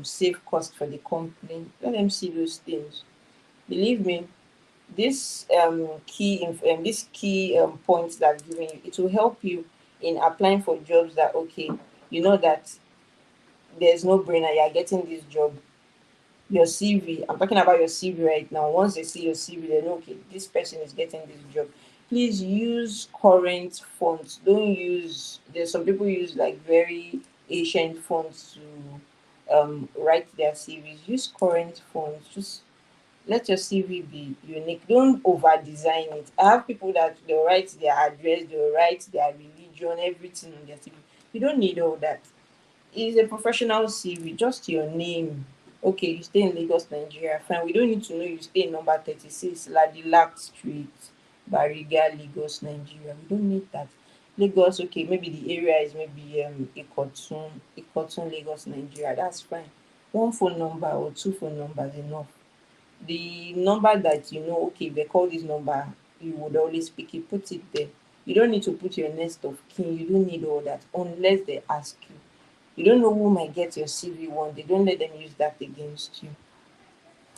save cost for the company. Let them see those things. Believe me, these key points that I've given you, it will help you in applying for jobs that, okay, you know that there's no brainer, you're getting this job. Your CV, I'm talking about your CV right now. Once they see your CV, they know, okay, this person is getting this job. Please use current fonts. Don't use, there's some people use like very ancient fonts to write their CVs. Use current fonts. Just let your CV be unique. Don't over design it. I have people that they'll write their address, they'll write their religion, everything on their CV. You don't need all that. It's a professional CV, just your name. Okay, you stay in Lagos, Nigeria. Fine. We don't need to know you stay in number 36, Ladilak Street, Bariga, Lagos, Nigeria. We don't need that. Lagos, okay, maybe the area is maybe Ikotun, Lagos, Nigeria. That's fine. One phone number or two phone numbers enough. The number that you know, okay, if they call this number, you would always pick it, put it there. You don't need to put your next of kin, you don't need all that unless they ask you. You don't know who might get your CV one, they don't let them use that against you.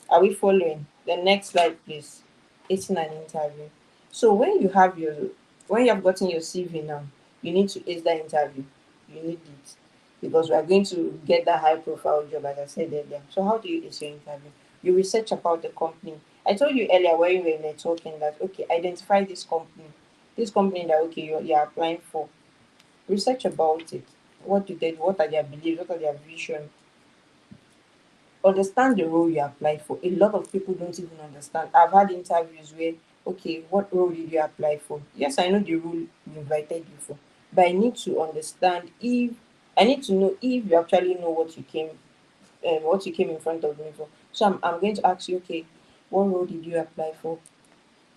Are we following? The next slide, please. It's an interview. So when you have gotten your CV now, you need to ace that interview. You need it because we are going to get that high profile job, as I said earlier. So how do you ace your interview? You research about the company. I told you earlier when we were talking that, okay, identify this company that, okay, you're applying for. Research about it. What do they do? What are their beliefs? What are their vision? Understand the role you apply for. A lot of people don't even understand. I've had interviews where, okay, what role did you apply for? Yes, I know the role we invited you for, but I need to understand if I need to know if you actually know what you came in front of me for. So I'm going to ask you, okay, what role did you apply for?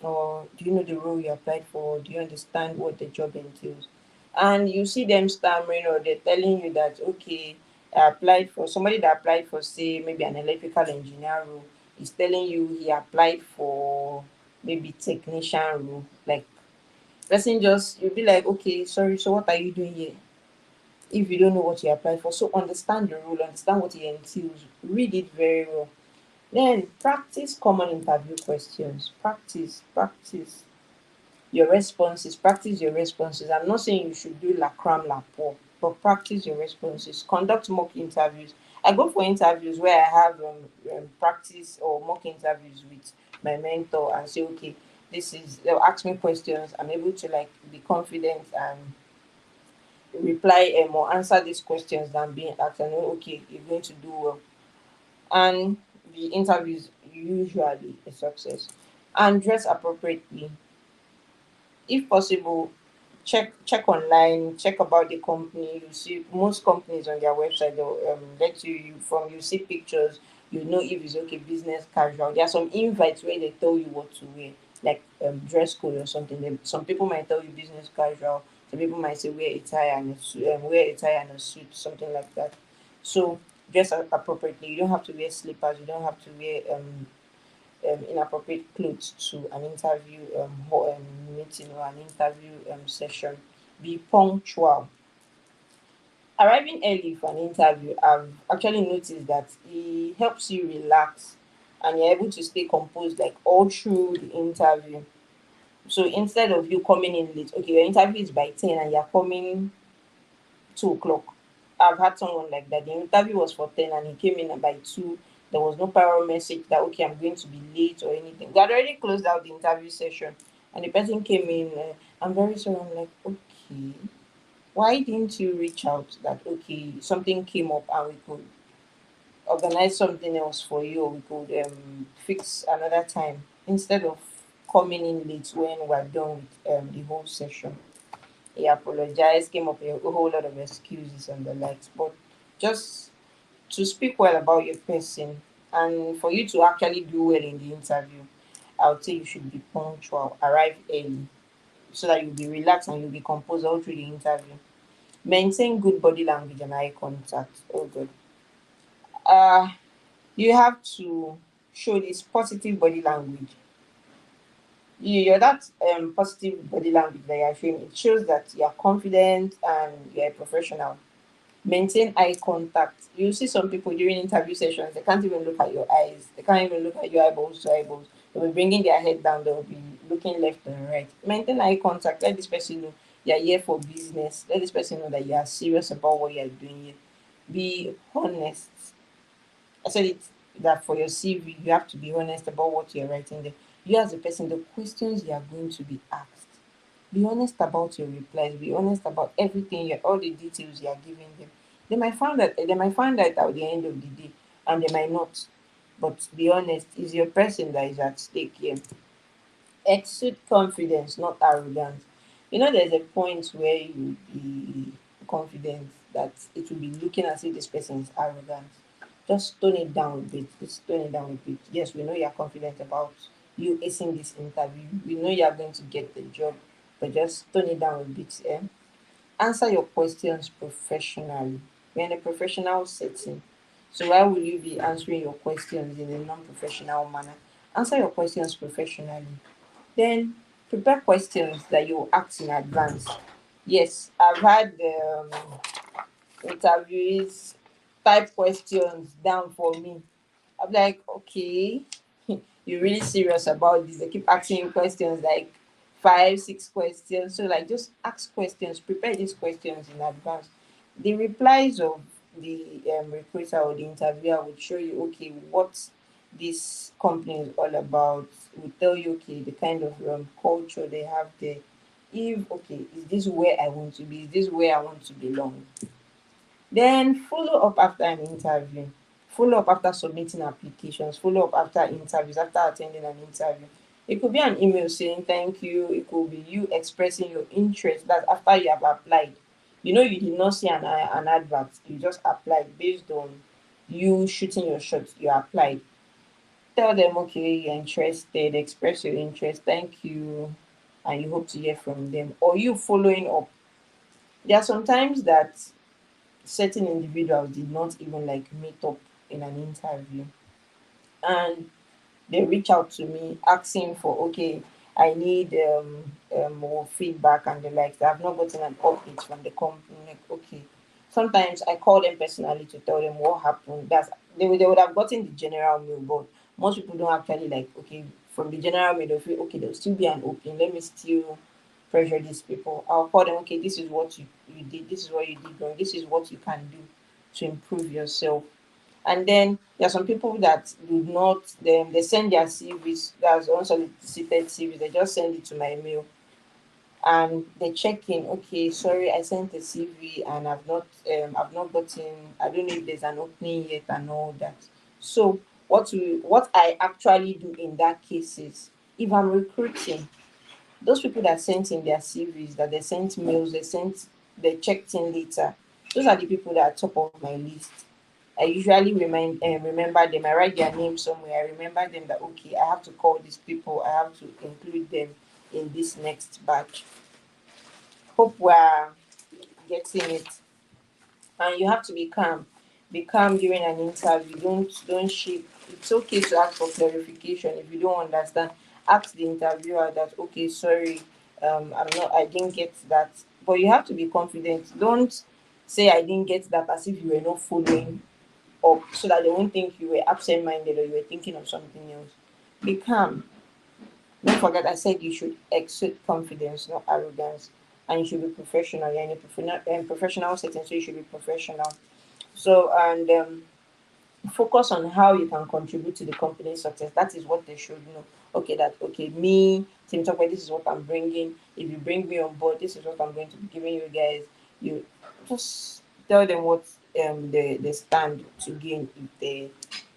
Or do you know the role you applied for? Do you understand what the job entails? And you see them stammering, or they're telling you that, okay, I applied for somebody that applied for, say, maybe an electrical engineer role He's telling you he applied for maybe technician role. Like person just you'll be like, okay, sorry, so what are you doing here? If you don't know what you applied for. So understand the role, understand what it entails, read it very well. Then practice common interview questions. Practice your responses. Practice your responses. I'm not saying you should do la cram la pour, but practice your responses. Conduct mock interviews. I go for interviews where I have practice or mock interviews with my mentor and say, okay, this is, they'll ask me questions. I'm able to like be confident and reply or answer these questions than being asked. I know, okay, you're going to do well. And the interview is usually a success. And dress appropriately if possible. Check online, check about the company. You see most companies on their website, they'll let you see pictures, you know if it's okay business casual. There are some invites where they tell you what to wear, like dress code or something. Some people might tell you business casual, some people might say wear a tie and a suit, something like that. So dress appropriately. You don't have to wear slippers, you don't have to wear inappropriate clothes to an interview meeting or an interview session. Be punctual. Arriving early for an interview, I've actually noticed that it helps you relax and you're able to stay composed like all through the interview. So instead of you coming in late, okay, your interview is by 10 and you're coming 2 o'clock. I've had someone like that. The interview was for 10 and he came in by 2. There was no prior message that, okay, I'm going to be late or anything. They had already closed out the interview session and the person came in. I'm very sorry. I'm like, okay, why didn't you reach out that, okay, something came up and we could organize something else for you or we could fix another time instead of coming in late when we're done with the whole session. He apologized, came up with a whole lot of excuses and the likes. But just to speak well about your person and for you to actually do well in the interview, I would say you should be punctual, arrive early so that you'll be relaxed and you'll be composed all through the interview. Maintain good body language and eye contact. Oh, good. Uh, you have to show this positive body language. You're that positive body language that you're showing. It shows that you're confident and you're a professional. Maintain eye contact. You see some people during interview sessions, they can't even look at your eyes. They can't even look at your eyeballs to eyeballs. They'll be bringing their head down. They'll be looking left and right. Maintain eye contact. Let this person know you're here for business. Let this person know that you are serious about what you're doing here. Be honest. I said it that for your CV, you have to be honest about what you're writing there. You as a person, the questions you are going to be asked. Be honest about your replies. Be honest about everything, all the details you are giving them. They might find out at the end of the day, and they might not. But be honest, is your person that is at stake here. Exude confidence, not arrogance. There's a point where you be confident that it will be looking as if this person is arrogant. Just tone it down a bit. Just tone it down a bit. Yes, we know you're confident about you acing this interview. We know you're going to get the job, but just tone it down a bit. Answer your questions professionally. We're in a professional setting. So why will you be answering your questions in a non-professional manner? Answer your questions professionally. Then prepare questions that you ask in advance. Yes, I've had interviewees type questions down for me. I'm like, okay, you're really serious about this. They keep asking you questions like 5, 6 questions. So like just ask questions, prepare these questions in advance. The replies of the recruiter or the interviewer would show you okay what this company is all about. Will tell you okay the kind of culture they have there. If okay, is this where I want to be? Is this where I want to belong? Then follow up after an interview. Follow up after submitting applications. Follow up after interviews, after attending an interview. It could be an email saying thank you. It could be you expressing your interest. That after you have applied. You did not see an advert. You just applied based on you shooting your shot. You applied. Tell them, okay, you're interested. Express your interest. Thank you. And you hope to hear from them. Or you following up. There are sometimes that certain individuals did not even like meet up in an interview. And they reach out to me asking for, okay, I need more feedback and the like. I've not gotten an update from the company. Like, okay. Sometimes I call them personally to tell them what happened. They would have gotten the general mail, but most people don't actually like, okay, from the general mail they'll feel okay, there'll still be an opening. Let me still pressure these people. I'll call them, okay, this is what you did, this is what you did wrong, this is what you can do to improve yourself. And then there are some people that do not, they send their CVs, that's unsolicited CVs, they just send it to my mail and they check in, okay, sorry, I sent a CV and I've not gotten, I don't know if there's an opening yet and all that. So what I actually do in that case is, if I'm recruiting, those people that sent in their CVs, that they sent mails, they checked in later, those are the people that are top of my list. I usually remember them. I write their name somewhere. I remember them that, okay, I have to call these people. I have to include them in this next batch. Hope we're getting it. And you have to be calm. Be calm during an interview. Don't shake. It's okay to ask for clarification if you don't understand. Ask the interviewer that, okay, sorry, I didn't get that. But you have to be confident. Don't say I didn't get that as if you were not following up, so that they won't think you were absent minded or you were thinking of something else. Be calm. Don't forget, I said you should exude confidence, not arrogance, and you should be professional. You're in a professional setting, so you should be professional. So, and focus on how you can contribute to the company's success. That is what they should know. Okay, that, okay, me, Team Talk, this is what I'm bringing. If you bring me on board, this is what I'm going to be giving you guys. You just tell them what they stand to gain if they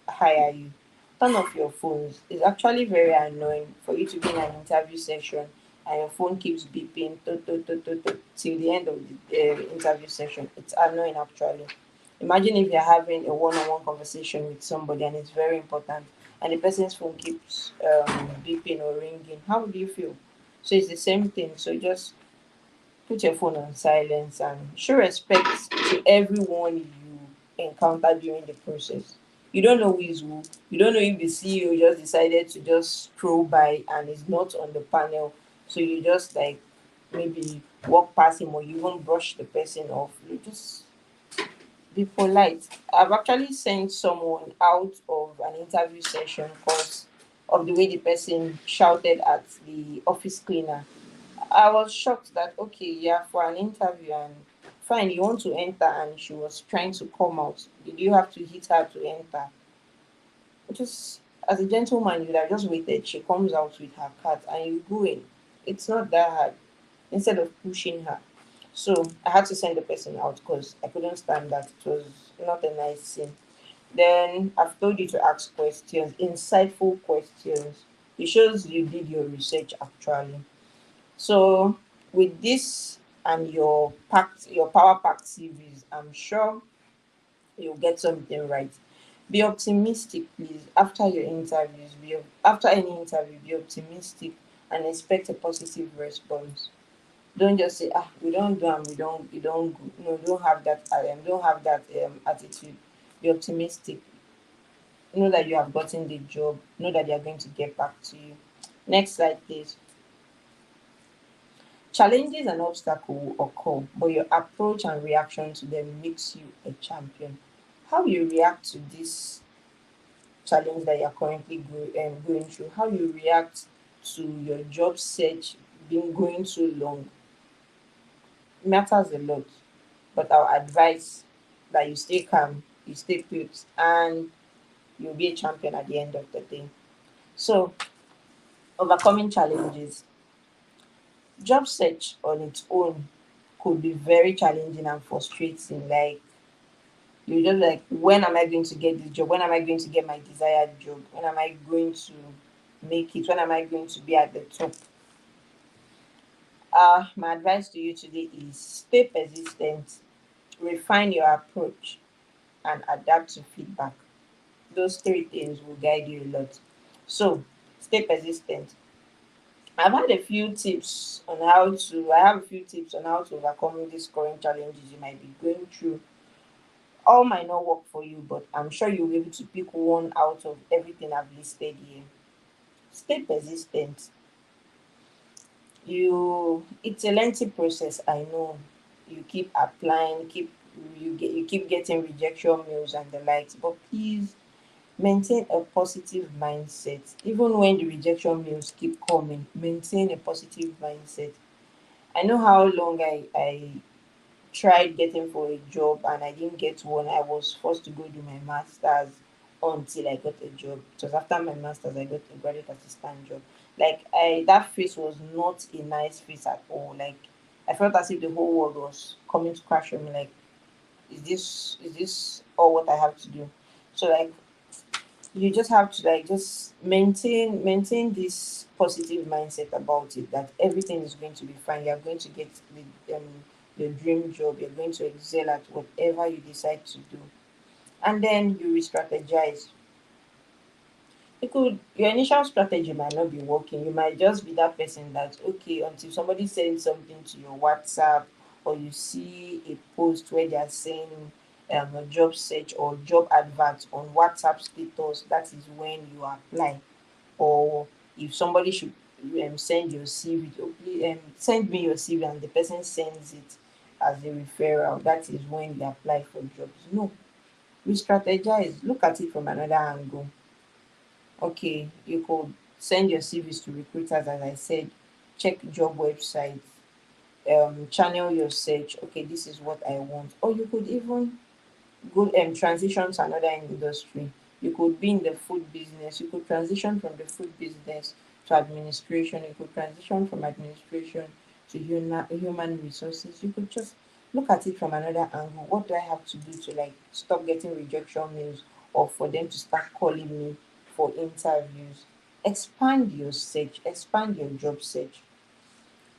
hire you. Turn off your phones. It's actually very annoying for you to be in an interview session and your phone keeps beeping till the end of the interview session. It's annoying actually. Imagine if you're having a one-on-one conversation with somebody and it's very important, and the person's phone keeps beeping or ringing. How do you feel? So it's the same thing. So just put your phone on silence and show respect to everyone you encounter during the process. You don't know who is who. You don't know if the CEO just decided to just scroll by and is not on the panel. So you just like maybe walk past him or you even brush the person off. You just be polite. I've actually sent someone out of an interview session because of the way the person shouted at the office cleaner. I was shocked that, okay, yeah, for an interview and fine, you want to enter and she was trying to come out. Did you have to hit her to enter? Just as a gentleman, you'd have just waited. She comes out with her cat and you go in. It's not that hard. Instead of pushing her. So I had to send the person out because I couldn't stand that. It was not a nice scene. Then I've told you to ask questions, insightful questions. It shows you did your research actually. So with this and your power packed CVs, I'm sure you'll get something right. Be optimistic, please. After your interviews, after any interview, be optimistic and expect a positive response. Don't just say, ah, we don't do and we don't go. No, don't have that attitude. Be optimistic. Know that you have gotten the job. Know that they are going to get back to you. Next slide, please. Challenges and obstacles will occur, but your approach and reaction to them makes you a champion. How you react to this challenge that you're currently going through, how you react to your job search being going too long matters a lot. But I'll advise that you stay calm, you stay put, and you'll be a champion at the end of the day. So, overcoming challenges. Job search on its own could be very challenging and frustrating. Like, you just like, when am I going to get this job? When am I going to get my desired job? When am I going to make it? When am I going to be at the top? My advice to you today is stay persistent, refine your approach, and adapt to feedback. Those three things will guide you a lot. So stay persistent. I have a few tips on how to overcome these current challenges you might be going through. All might not work for you, but I'm sure you'll be able to pick one out of everything I've listed here. Stay persistent. It's a lengthy process, I know. You keep applying, you keep getting rejection mails and the likes, but please maintain a positive mindset. Even when the rejection mails keep coming, maintain a positive mindset. I know how long I tried getting for a job and I didn't get one. I was forced to go do my masters until I got a job. It was after my masters I got a graduate assistant job. Like, I that face was not a nice face at all. Like, I felt as if the whole world was coming to crash on me. Like, is this all what I have to do? So, like, you just have to, like, just maintain this positive mindset about it, that everything is going to be fine. You're going to get your dream job. You're going to excel at whatever you decide to do, and then you re-strategize. Your initial strategy might not be working. You might just be that person that, okay, until somebody sends something to your WhatsApp, or you see a post where they are saying a job search or job advert on WhatsApp status, that is when you apply. Or if somebody should send your CV, oh, please, send me your CV, and the person sends it as a referral, that is when you apply for jobs. No, we strategize. Look at it from another angle. Okay, you could send your CVs to recruiters, as I said, check job websites, channel your search. Okay, this is what I want. Or you could even go transition to another industry. You could be in the food business. You could transition from the food business to administration. You could transition from administration to human resources. You could just look at it from another angle. What do I have to do to, like, stop getting rejection mails, or for them to start calling me for interviews? Expand your search, expand your job search,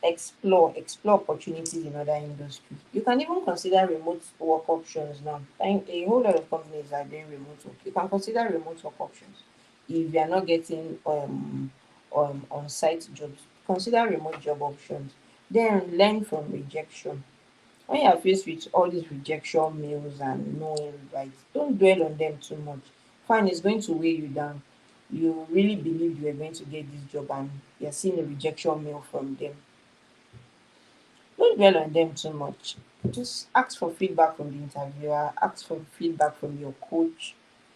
explore opportunities in other industries. You can even consider remote work options now. And a whole lot of companies are doing remote work. You can consider remote work options. If you are not getting on site jobs, consider remote job options. Then learn from rejection. When you are faced with all these rejection mails and no invites, don't dwell on them too much. Fine, it's going to weigh you down. You really believe you are going to get this job, and you're seeing a rejection mail from them. Don't dwell on them too much. Just ask for feedback from the interviewer, ask for feedback from your coach.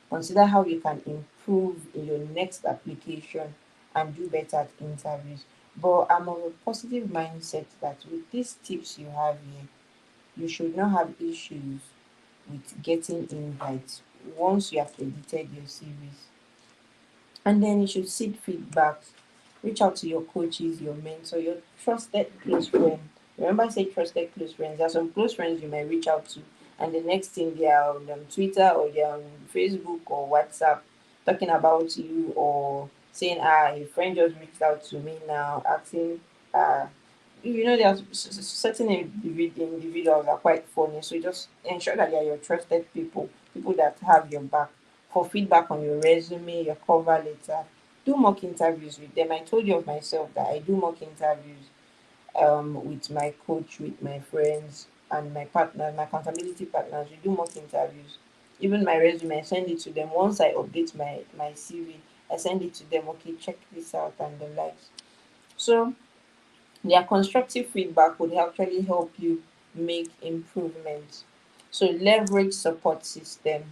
Consider how you can improve in your next application and do better at interviews. But I'm of a positive mindset that with these tips you have here, you should not have issues with getting invites once you have edited your CVs. And then you should seek feedback. Reach out to your coaches, your mentor, your trusted close friend. Remember, I say trusted close friends. There are some close friends you might reach out to, and the next thing they are on Twitter, or they are on Facebook or WhatsApp talking about you, or saying, a friend just reached out to me now asking, there are certain individuals are quite funny. So just ensure that they are your trusted people, people that have your back. For feedback on your resume, your cover letter, do mock interviews with them. I told you of myself that I do mock interviews with my coach, with my friends, and my partners, my accountability partners. We do mock interviews. Even my resume, I send it to them. Once I update my CV, I send it to them. Okay, check this out and the likes. So their constructive feedback would actually help you make improvements. So leverage support system.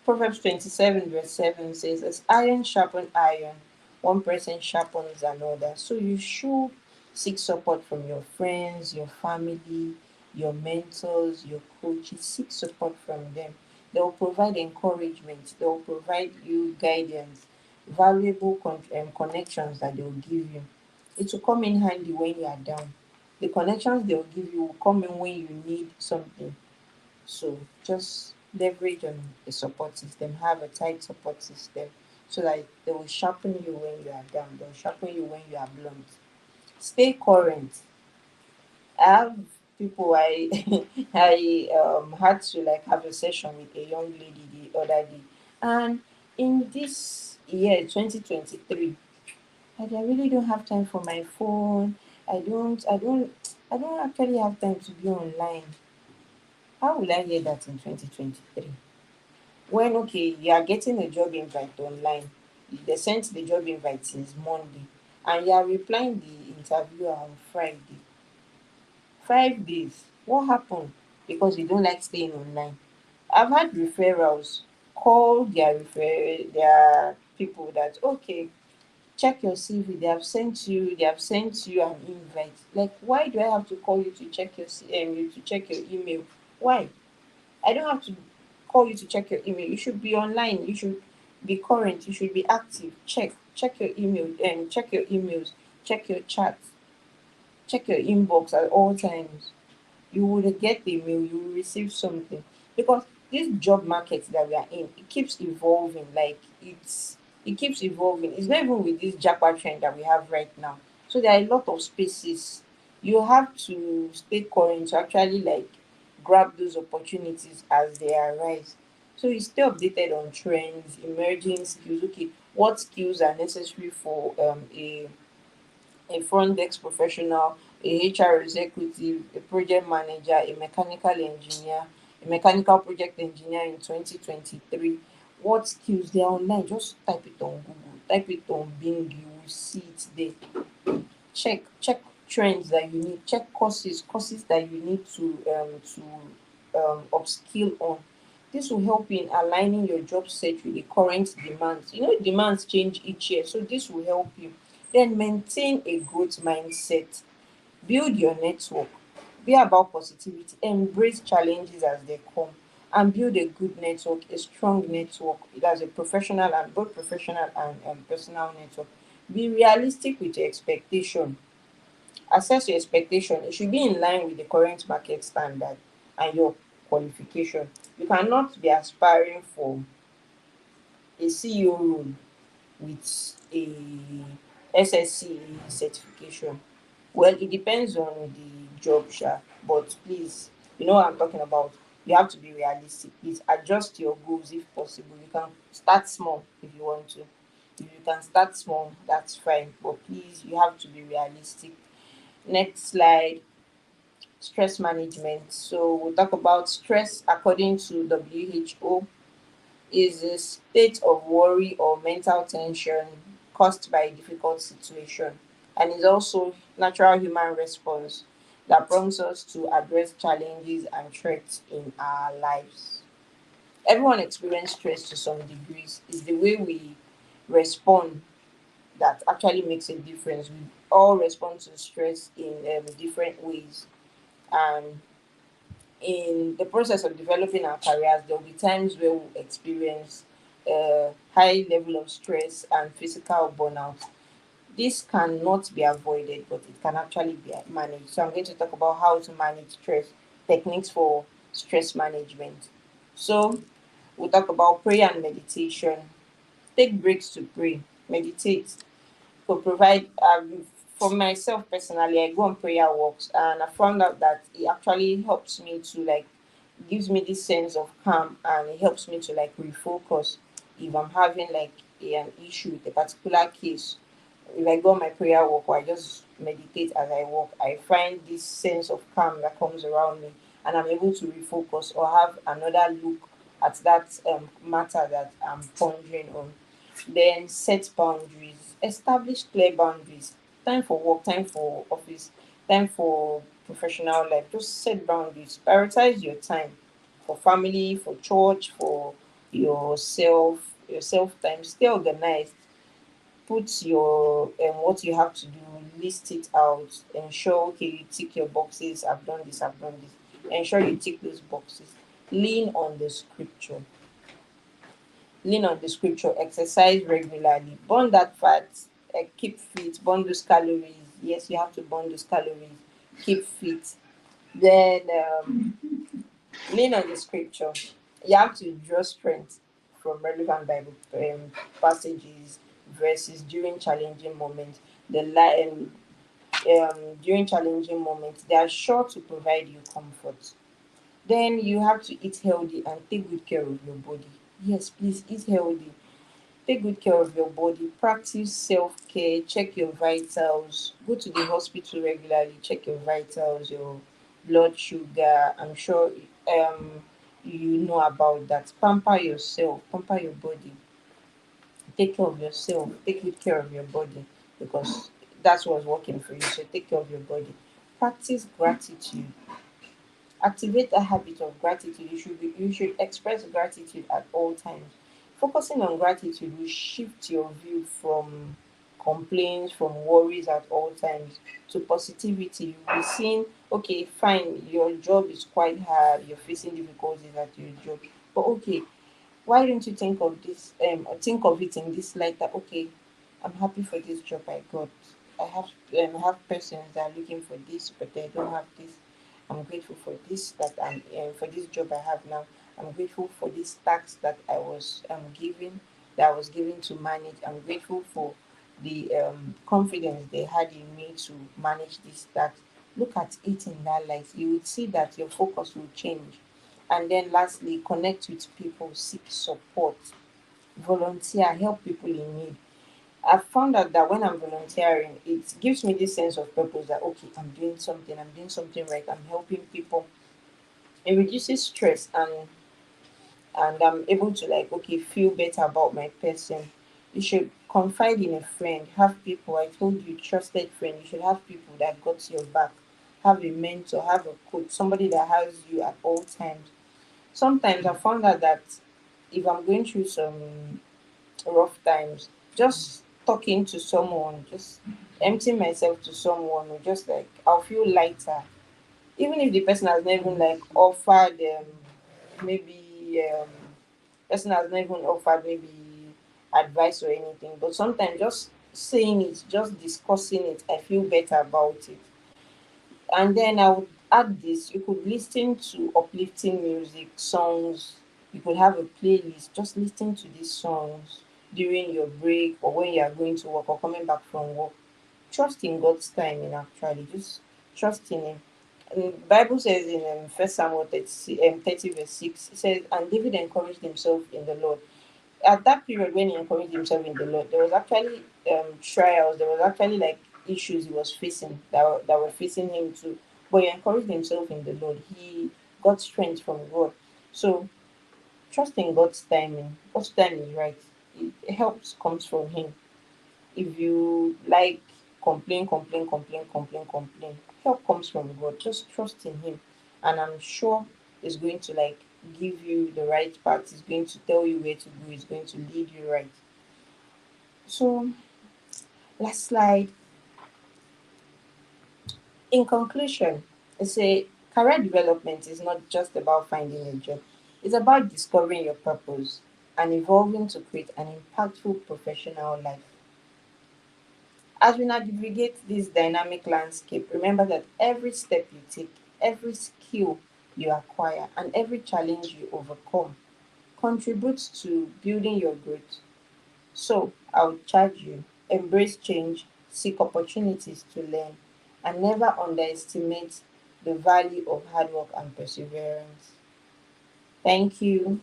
Proverbs 27 verse 7 says, as iron sharpen iron, one person sharpens another. So you should seek support from your friends, your family, your mentors, your coaches. Seek support from them. They will provide encouragement. They will provide you guidance, valuable connections that they will give you. It will come in handy when you are down. The connections they will give you will come in when you need something. So just leverage on the support system, have a tight support system, so that they will sharpen you when you are down, they'll sharpen you when you are blunt. Stay current. I have people I had to, like, have a session with a young lady the other day. And in this year 2023, like, I really don't have time for my phone. I don't actually have time to be online. How will I hear that in 2023? When, okay, you are getting a job invite online. They sent the job invite since Monday, and you are replying the interviewer on Friday. 5 days. What happened? Because you don't like staying online. I've had referrals call their people that, okay, check your CV. They have sent you an invite. Like, why do I have to call you to check you to check your email? Why? I don't have to call you to check your email. You should be online. You should be current. You should be active. Check your email and check your emails. Check your chat. Check your inbox at all times. You will get a mail, you will receive something. Because this job market that we are in, it keeps evolving. Like, it keeps evolving. It's not even with this japa trend that we have right now. So there are a lot of spaces. You have to stay current to actually like grab those opportunities as they arise. So you stay updated on trends, emerging skills. Okay, what skills are necessary for a front desk professional, a HR executive, a project manager, a mechanical engineer, a mechanical project engineer in 2023. What skills they are online? Just type it on Google, type it on Bing, you will see it there. Check trends that you need, check courses that you need to upskill on. This will help you in aligning your job search with the current demands. You know, demands change each year, so this will help you. Then maintain a growth mindset, build your network, be about positivity, embrace challenges as they come, and build a good network, a strong network. That's a professional and both professional and personal network. Be realistic with your expectation. Assess your expectation. It should be in line with the current market standard and your qualification. You cannot be aspiring for a CEO role with a SSC certification. Well, it depends on the job, sha, but please, you know what I'm talking about. You have to be realistic. Please adjust your goals if possible. You can start small if you want to. If you can start small, that's fine. But please, you have to be realistic. Next slide, stress management. So we'll talk about stress according to WHO is a state of worry or mental tension caused by a difficult situation, and is also natural human response that prompts us to address challenges and threats in our lives. Everyone experiences stress to some degrees. It's the way we respond that actually makes a difference. We all respond to stress in different ways, and in the process of developing our careers, there will be times where we'll experience high level of stress and physical burnout. This cannot be avoided, but it can actually be managed. So I'm going to talk about how to manage stress, techniques for stress management. So we'll talk about prayer and meditation. Take breaks to pray, meditate, to provide for myself personally. I go on prayer walks, and I found out that it actually helps me to like gives me this sense of calm, and it helps me to like refocus if I'm having like an issue with a particular case. If I go on my prayer walk or I just meditate as I walk, I find this sense of calm that comes around me, and I'm able to refocus or have another look at that matter that I'm pondering on. Then set boundaries, establish clear boundaries. Time for work, time for office, time for professional life. Just set boundaries. Prioritize your time for family, for church, for yourself time. Stay organized. Put your what you have to do, list it out. Ensure okay you tick your boxes. I've done this, I've done this. Ensure you tick those boxes. Lean on the scripture. Lean on the scripture, exercise regularly, burn that fat, keep fit, burn those calories. Yes, you have to burn those calories, keep fit. Then lean on the scripture. You have to draw strength from relevant Bible passages, verses during challenging moments. During challenging moments, they are sure to provide you comfort. Then you have to eat healthy and take good care of your body. Yes, please eat healthy. Take good care of your body, practice self-care, check your vitals, go to the hospital regularly, check your vitals, your blood sugar. I'm sure you know about that. Pamper yourself, pamper your body. take care of yourself, take good care of your body, because that's what's working for you. So take care of your body. Practice gratitude. Activate a habit of gratitude. You should express gratitude at all times. Focusing on gratitude will shift your view from complaints, from worries at all times, to positivity. You'll be seeing, okay, fine, your job is quite hard, you're facing difficulties at your job, but okay, why don't you think of this think of it in this light, that okay, I'm happy for this job I got. I have persons that are looking for this but they don't have this. I'm grateful for this, that I'm for this job I have now. I'm grateful for this task that I was given, that I was given to manage. I'm grateful for the confidence they had in me to manage this task. Look at it in that light. You would see that your focus will change. And then lastly, connect with people, seek support, volunteer, help people in need. I've found out that when I'm volunteering, it gives me this sense of purpose that okay, I'm doing something right, I'm helping people. It reduces stress, and I'm able to like okay feel better about my person. You should confide in a friend, have people, I told you, trusted friend. You should have people that got your back. Have a mentor, have a coach, somebody that has you at all times. Sometimes I found out that if I'm going through some rough times, just talking to someone, just emptying myself to someone, or just like I'll feel lighter. Even if the person has not even like offered maybe person has not even offered maybe advice or anything. But sometimes just saying it, just discussing it, I feel better about it. And then I would add this, you could listen to uplifting music, songs. You could have a playlist, just listening to these songs during your break or when you are going to work or coming back from work. Trust in God's timing, actually. Just trust in Him. And Bible says in 1 Samuel 30 verse 6, it says, and David encouraged himself in the Lord. At that period when he encouraged himself in the Lord, there was actually trials, there was actually like issues he was facing that were facing him too. But he encouraged himself in the Lord. He got strength from God. So trust in God's timing. God's time is right. It helps comes from Him. If you like complain, help comes from God. Just trust in Him, and I'm sure He's going to like give you the right path. He's going to tell you where to go. He's going to lead you right. So last slide. In conclusion, I say career development is not just about finding a job. It's about discovering your purpose and evolving to create an impactful professional life. As we navigate this dynamic landscape, remember that every step you take, every skill you acquire, and every challenge you overcome contributes to building your growth. So, I would charge you, embrace change, seek opportunities to learn, and never underestimate the value of hard work and perseverance. Thank you.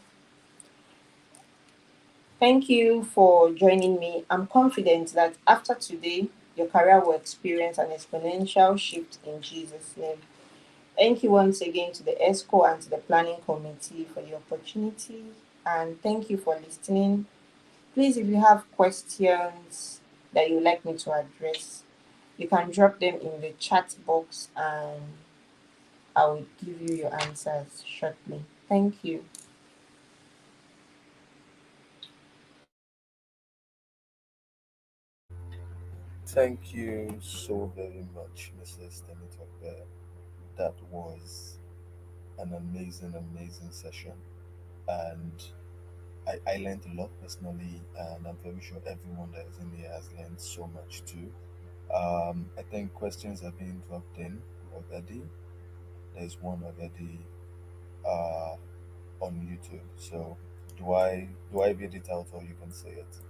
Thank you for joining me. I'm confident that after today, your career will experience an exponential shift in Jesus' name. Thank you once again to the ESCO and to the planning committee for the opportunity. And thank you for listening. Please, if you have questions that you'd like me to address, you can drop them in the chat box and I will give you your answers shortly. Thank you. Thank you so very much, Mrs. Temitope. That was an amazing, amazing session. And I learned a lot personally, and I'm very sure everyone that is in here has learned so much too. I think questions are being dropped in already. There's one already uh, on YouTube. So do I read it out or you can say it?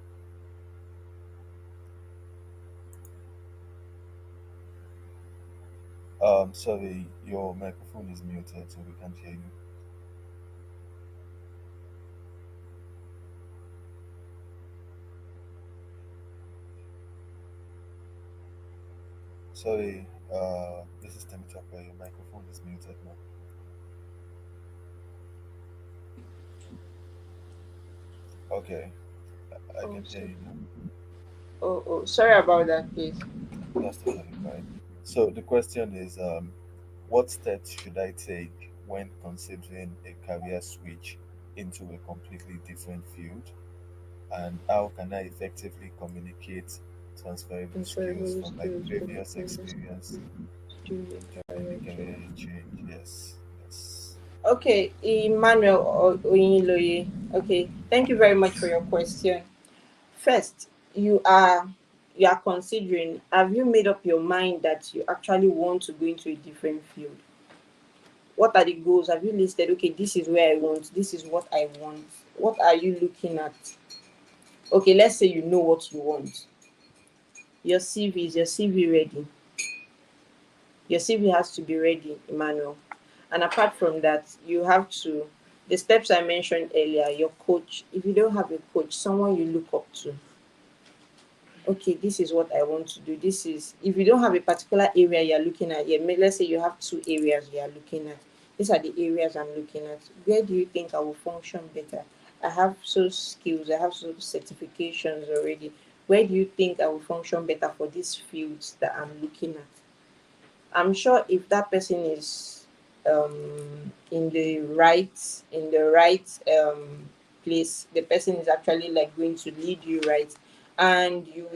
Sorry, your microphone is muted, so we can't hear you. Sorry, this is Temitope. Your microphone is muted now. Okay. I Oh, can hear so, you now. sorry about that, please. That's totally fine. So the question is, what steps should I take when considering a career switch into a completely different field? And how can I effectively communicate transferable skills Transferable from my skills from previous previous experience during during the career career change. change? Yes, yes. Okay, Emmanuel Oyinloye. Okay, thank you very much for your question. First, you are considering. Have you made up your mind that you actually want to go into a different field? What are the goals? Have you listed? Okay, this is where I want. This is what I want. What are you looking at? Okay, let's say you know what you want. Your CV, is your CV ready? Your CV has to be ready, Emmanuel. And apart from that, you have to, the steps I mentioned earlier, your coach. If you don't have a coach, someone you look up to, okay, this is what I want to do. This is, if you don't have a particular area you're looking at, yeah, let's say you have two areas you are looking at. These are the areas I'm looking at. Where do you think I will function better? I have so skills, I have so certifications already. Where do you think I will function better for these fields that I'm looking at? I'm sure if that person is in the right place, the person is actually like going to lead you right, and you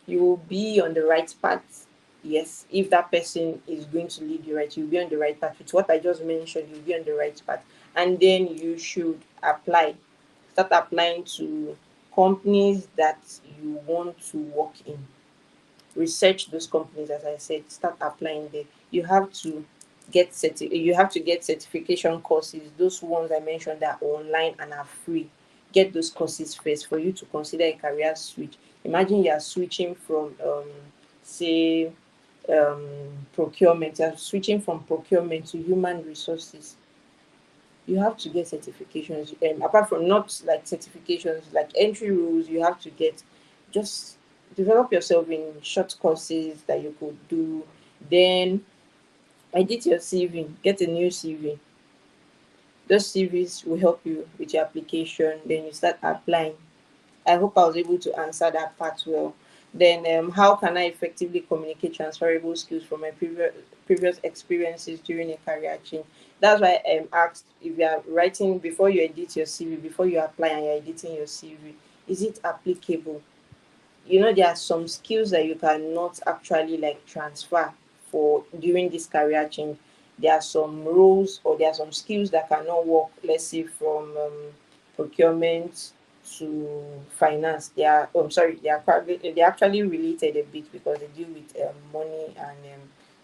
will be on the right path. Yes, if that person is going to lead you right, you'll be on the right path. With what I just mentioned, you'll be on the right path. And then you should apply. Start applying to companies that you want to work in. Research those companies, as I said, start applying there. You have to get certification courses, those ones I mentioned that are online and are free. Get those courses first for you to consider a career switch. Imagine you are switching from say procurement, you're switching from procurement to human resources. You have to get certifications, apart from not like certifications like entry rules, you have to get, just develop yourself in short courses that you could do. Then edit your CV, get a new CV. Those CVs will help you with your application, then you start applying. I hope I was able to answer that part well. Then, how can I effectively communicate transferable skills from my previous experiences during a career change? That's why I asked, if you are writing before you edit your CV, before you apply and you're editing your CV, is it applicable? There are some skills that you cannot actually like transfer for during this career change. There are some roles, or there are some skills that cannot work, let's say from procurement to finance. They're actually related a bit because they deal with money and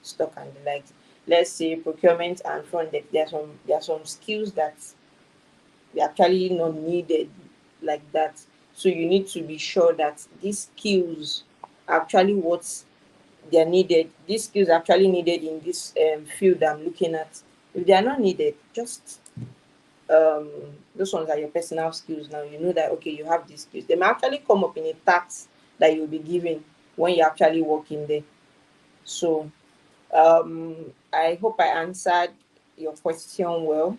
stock and the like. Let's say procurement and front desk, there are some skills that they're actually not needed like that. So you need to be sure that these skills are actually what they're needed. These skills are actually needed in this field I'm looking at. If they are not needed, just um, those ones are your personal skills. Now you know that okay, you have these skills. They may actually come up in a task that you'll be given when you're actually working there. So I hope I answered your question well.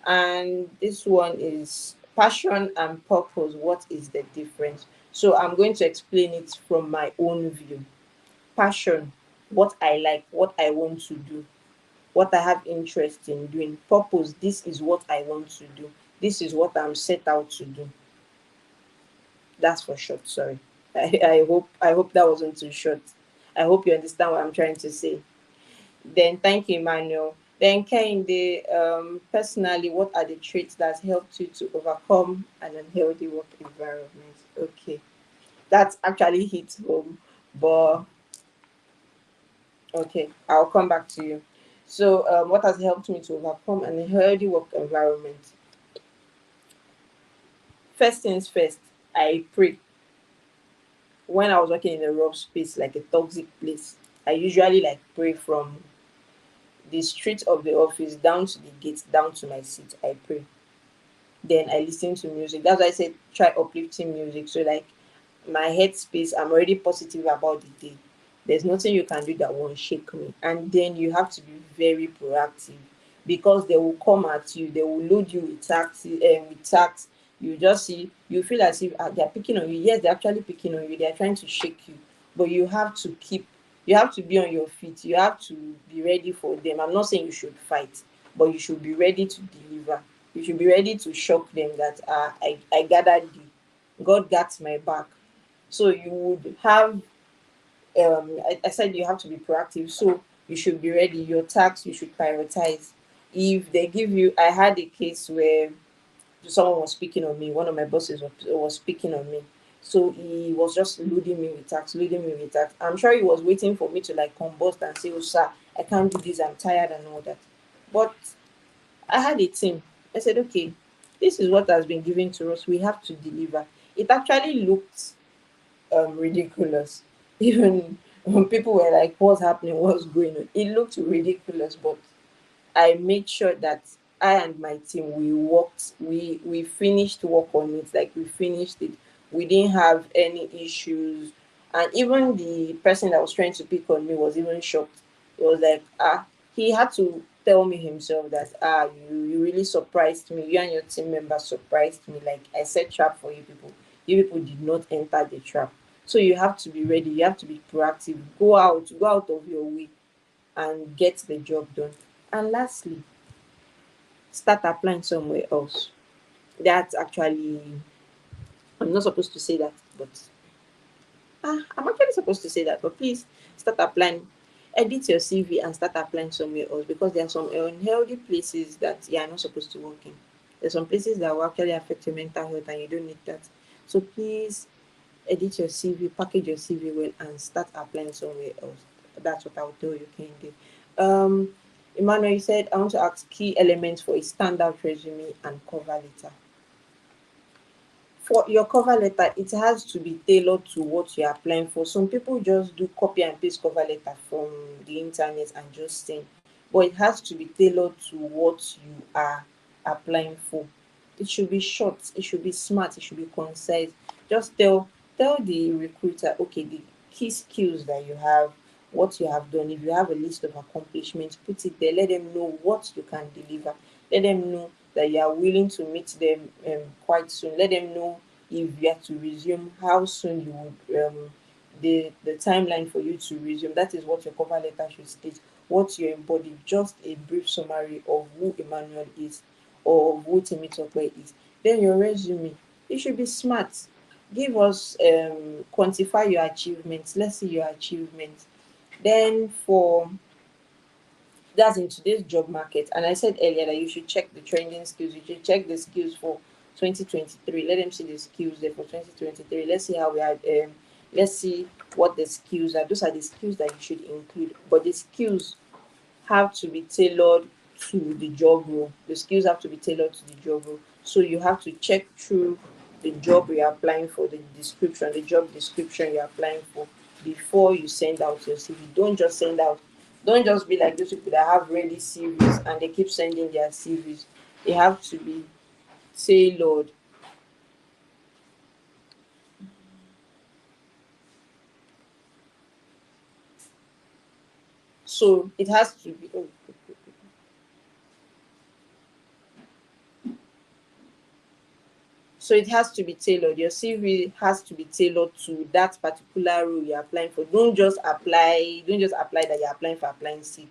And this one is passion and purpose. What is the difference? So I'm going to explain it from my own view. Passion, what I like, what I want to do, what I have interest in doing. Purpose, this is what I want to do, this is what I'm set out to do. That's for short. Sorry. I hope that wasn't too short. I hope you understand what I'm trying to say. Then thank you, Emmanuel. Then Kehinde, personally, what are the traits that helped you to overcome an unhealthy work environment? Okay, that's actually hit home, but okay, I'll come back to you. So, what has helped me to overcome an unhealthy work environment? First things first, I pray. When I was working in a rough space, like a toxic place, I usually like pray from the street of the office down to the gate, down to my seat. I pray. Then I listen to music. That's why I said try uplifting music. So like my headspace, I'm already positive about the day. There's nothing you can do that won't shake me. And then you have to be very proactive, because they will come at you. They will load you with taxes and with tax. You just see, you feel as if they're picking on you. Yes, they're actually picking on you. They're trying to shake you, but you have to be on your feet. You have to be ready for them. I'm not saying you should fight, but you should be ready to deliver. You should be ready to shock them that I gathered you. God got my back. So you would have I said you have to be proactive. So you should be ready. Your tasks you should prioritize. If they give you, I had a case where someone was speaking on me. One of my bosses was speaking on me. So he was just loading me with tasks, loading me with tasks. I'm sure he was waiting for me to like combust and say, "Oh, sir, I can't do this. I'm tired and all that." But I had a team. I said, "Okay, this is what has been given to us. We have to deliver." It actually looked ridiculous. Even when people were like, "What's happening? What's going on?" It looked ridiculous, but I made sure that I and my team we finished work on it, like we finished it. We didn't have any issues. And even the person that was trying to pick on me was even shocked. It was like, he had to tell me himself that you really surprised me. You and your team members surprised me. Like I set trap for you people. You people did not enter the trap. So you have to be ready, you have to be proactive, go out of your way and get the job done. And lastly, start applying somewhere else. That's actually, I'm not supposed to say that, but I'm actually supposed to say that. But please start applying. Edit your CV and start applying somewhere else because there are some unhealthy places that you are not supposed to work in. There's some places that will actually affect your mental health and you don't need that. So please edit your CV, package your CV well, and start applying somewhere else. That's what I would tell you, Candy. Um, Emmanuel, you said I want to ask key elements for a standout resume and cover letter. For your cover letter, it has to be tailored to what you're applying for. Some people just do copy and paste cover letter from the internet and just send, but it has to be tailored to what you are applying for. It should be short, it should be smart, it should be concise. Just tell the recruiter, okay, the key skills that you have, what you have done. If you have a list of accomplishments, put it there. Let them know what you can deliver. Let them know that you are willing to meet them quite soon. Let them know if you have to resume, how soon you would the timeline for you to resume. That is what your cover letter should state. What you embody, just a brief summary of who Emmanuel is or who Temitope is. Then your resume, it should be smart. Give us quantify your achievements. Let's see your achievements. Then for that's in today's job market. And I said earlier that you should check the trending skills. You should check the skills for 2023. Let them see the skills there for 2023. Let's see how we are. Let's see what the skills are. Those are the skills that you should include. But the skills have to be tailored to the job role. The skills have to be tailored to the job role. So you have to check through the job you're applying for, the job description you're applying for before you send out your CV. Don't just be like those people that have ready CVs and they keep sending their CVs. They have to be tailored. So it has to be So it has to be tailored. Your CV has to be tailored to that particular role you're applying for. Don't just apply that you're applying for applying sake.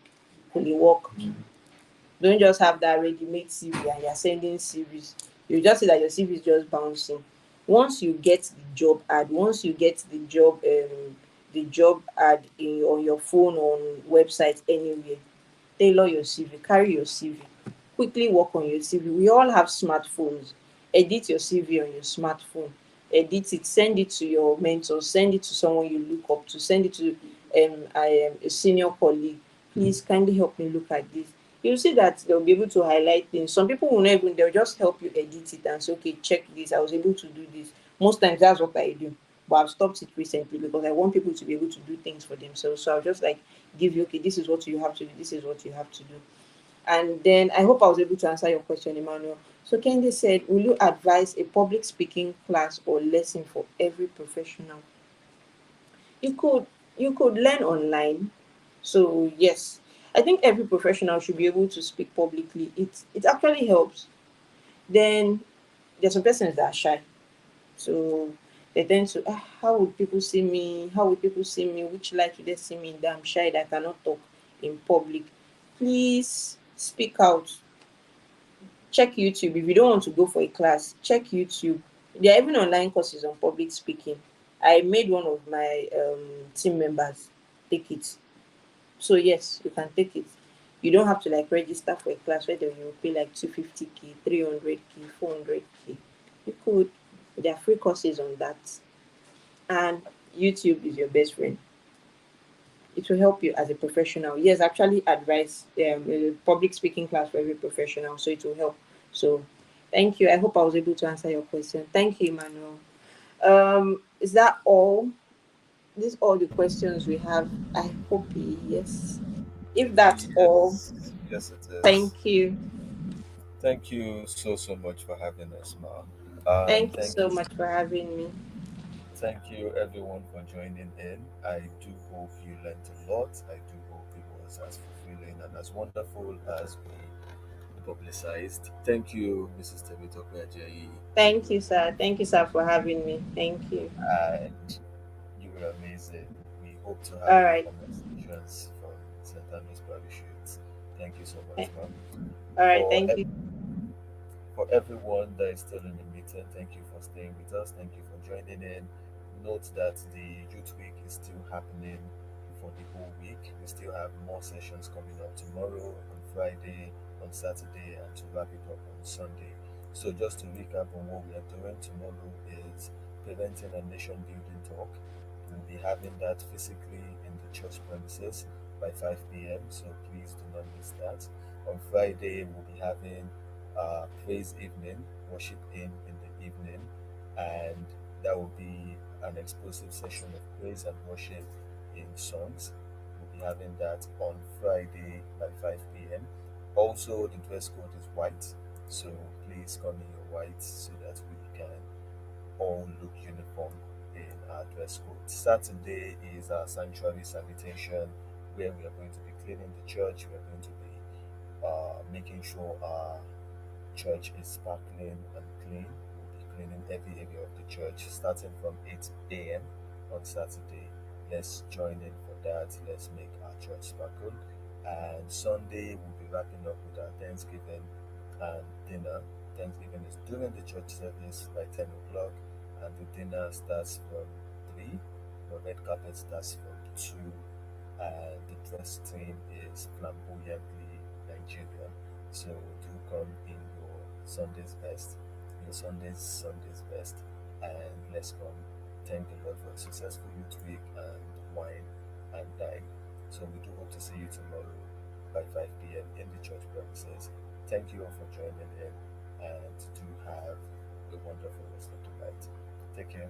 Will it work? Don't just have that ready-made CV and you're sending CVs. You just see that your CV is just bouncing. Once you get the job ad, once you get the job ad on your phone, on website, anywhere, tailor your CV, carry your CV, quickly work on your CV. We all have smartphones. Edit your CV on your smartphone. Edit it, send it to your mentor, send it to someone you look up to, send it to a senior colleague. Please kindly help me look at this. You'll see that they'll be able to highlight things. Some people will not even, they'll just help you edit it and say, okay, check this. I was able to do this. Most times that's what I do. But I've stopped it recently because I want people to be able to do things for themselves. So I'll just like give you, okay, this is what you have to do, this is what you have to do. And then I hope I was able to answer your question, Emmanuel. So Kendi said, will you advise a public speaking class or lesson for every professional? You could you could learn online. So yes, I think every professional should be able to speak publicly. It actually helps. Then There's some persons that are shy, so they tend to, how would people see me? How would people see me? Which light would they see me in that I'm shy, that I cannot talk in public? Please speak out. Check YouTube. If you don't want to go for a class, check YouTube. There are even online courses on public speaking. I made one of my team members take it. So yes, you can take it. You don't have to like register for a class where they will pay like 250K, 300K, 400K. You could. There are free courses on that. And YouTube is your best friend. It will help you as a professional. Yes, actually advise a public speaking class for every professional, so it will help. So thank you. I hope I was able to answer your question. Thank you, Emmanuel. Is that all? These all the questions we have. I hope yes. If that's all, Yes, yes, it is. thank you. Thank you so much for having us, Ma. And Thank you so much for having me. thank you everyone for joining in. I do hope you learned a lot. I do hope it was as fulfilling and as wonderful as we publicized. Thank you, Mrs. Temitope Ajayi. Thank you, sir. Thank you, sir, for having me. Thank you. And you were amazing. We hope to have All more right. conversations from St. Andrews Parachutes. Thank you so much, All ma'am. right. For Thank you. For everyone that is still in the meeting, thank you for staying with us. Thank you for joining in. Note that the Youth Week is still happening for the whole week. We still have more sessions coming up tomorrow, on Friday, on Saturday, and to wrap it up on Sunday. So, just to recap on what we are doing tomorrow is Preventing a Nation Building Talk. We'll be having that physically in the church premises by 5 p.m. So, please do not miss that. On Friday, we'll be having praise evening, worship in the evening, and that will be an explosive session of praise and worship in songs. We'll be having that on Friday by 5 p.m. Also, the dress code is white, so please come in your white so that we can all look uniform in our dress code. Saturday is our sanctuary sanitation, where we are going to be cleaning the church. We are going to be making sure our church is sparkling and clean. We'll be cleaning every area of the church starting from 8 a.m. on Saturday. Let's join in for that. Let's make our church sparkle. And Sunday, we'll be wrapping up with our Thanksgiving and dinner. Thanksgiving is during the church service by 10 o'clock, and the dinner starts from 3. The red carpet starts from 2, and the dress theme is flamboyantly Nigerian. So do come in your Sunday's best, and let's come thank the Lord for a successful youth week and wine and dine. So we do hope to see you tomorrow by 5 p.m. in the church premises. Thank you all for joining in, and do have a wonderful rest of the night. Take care.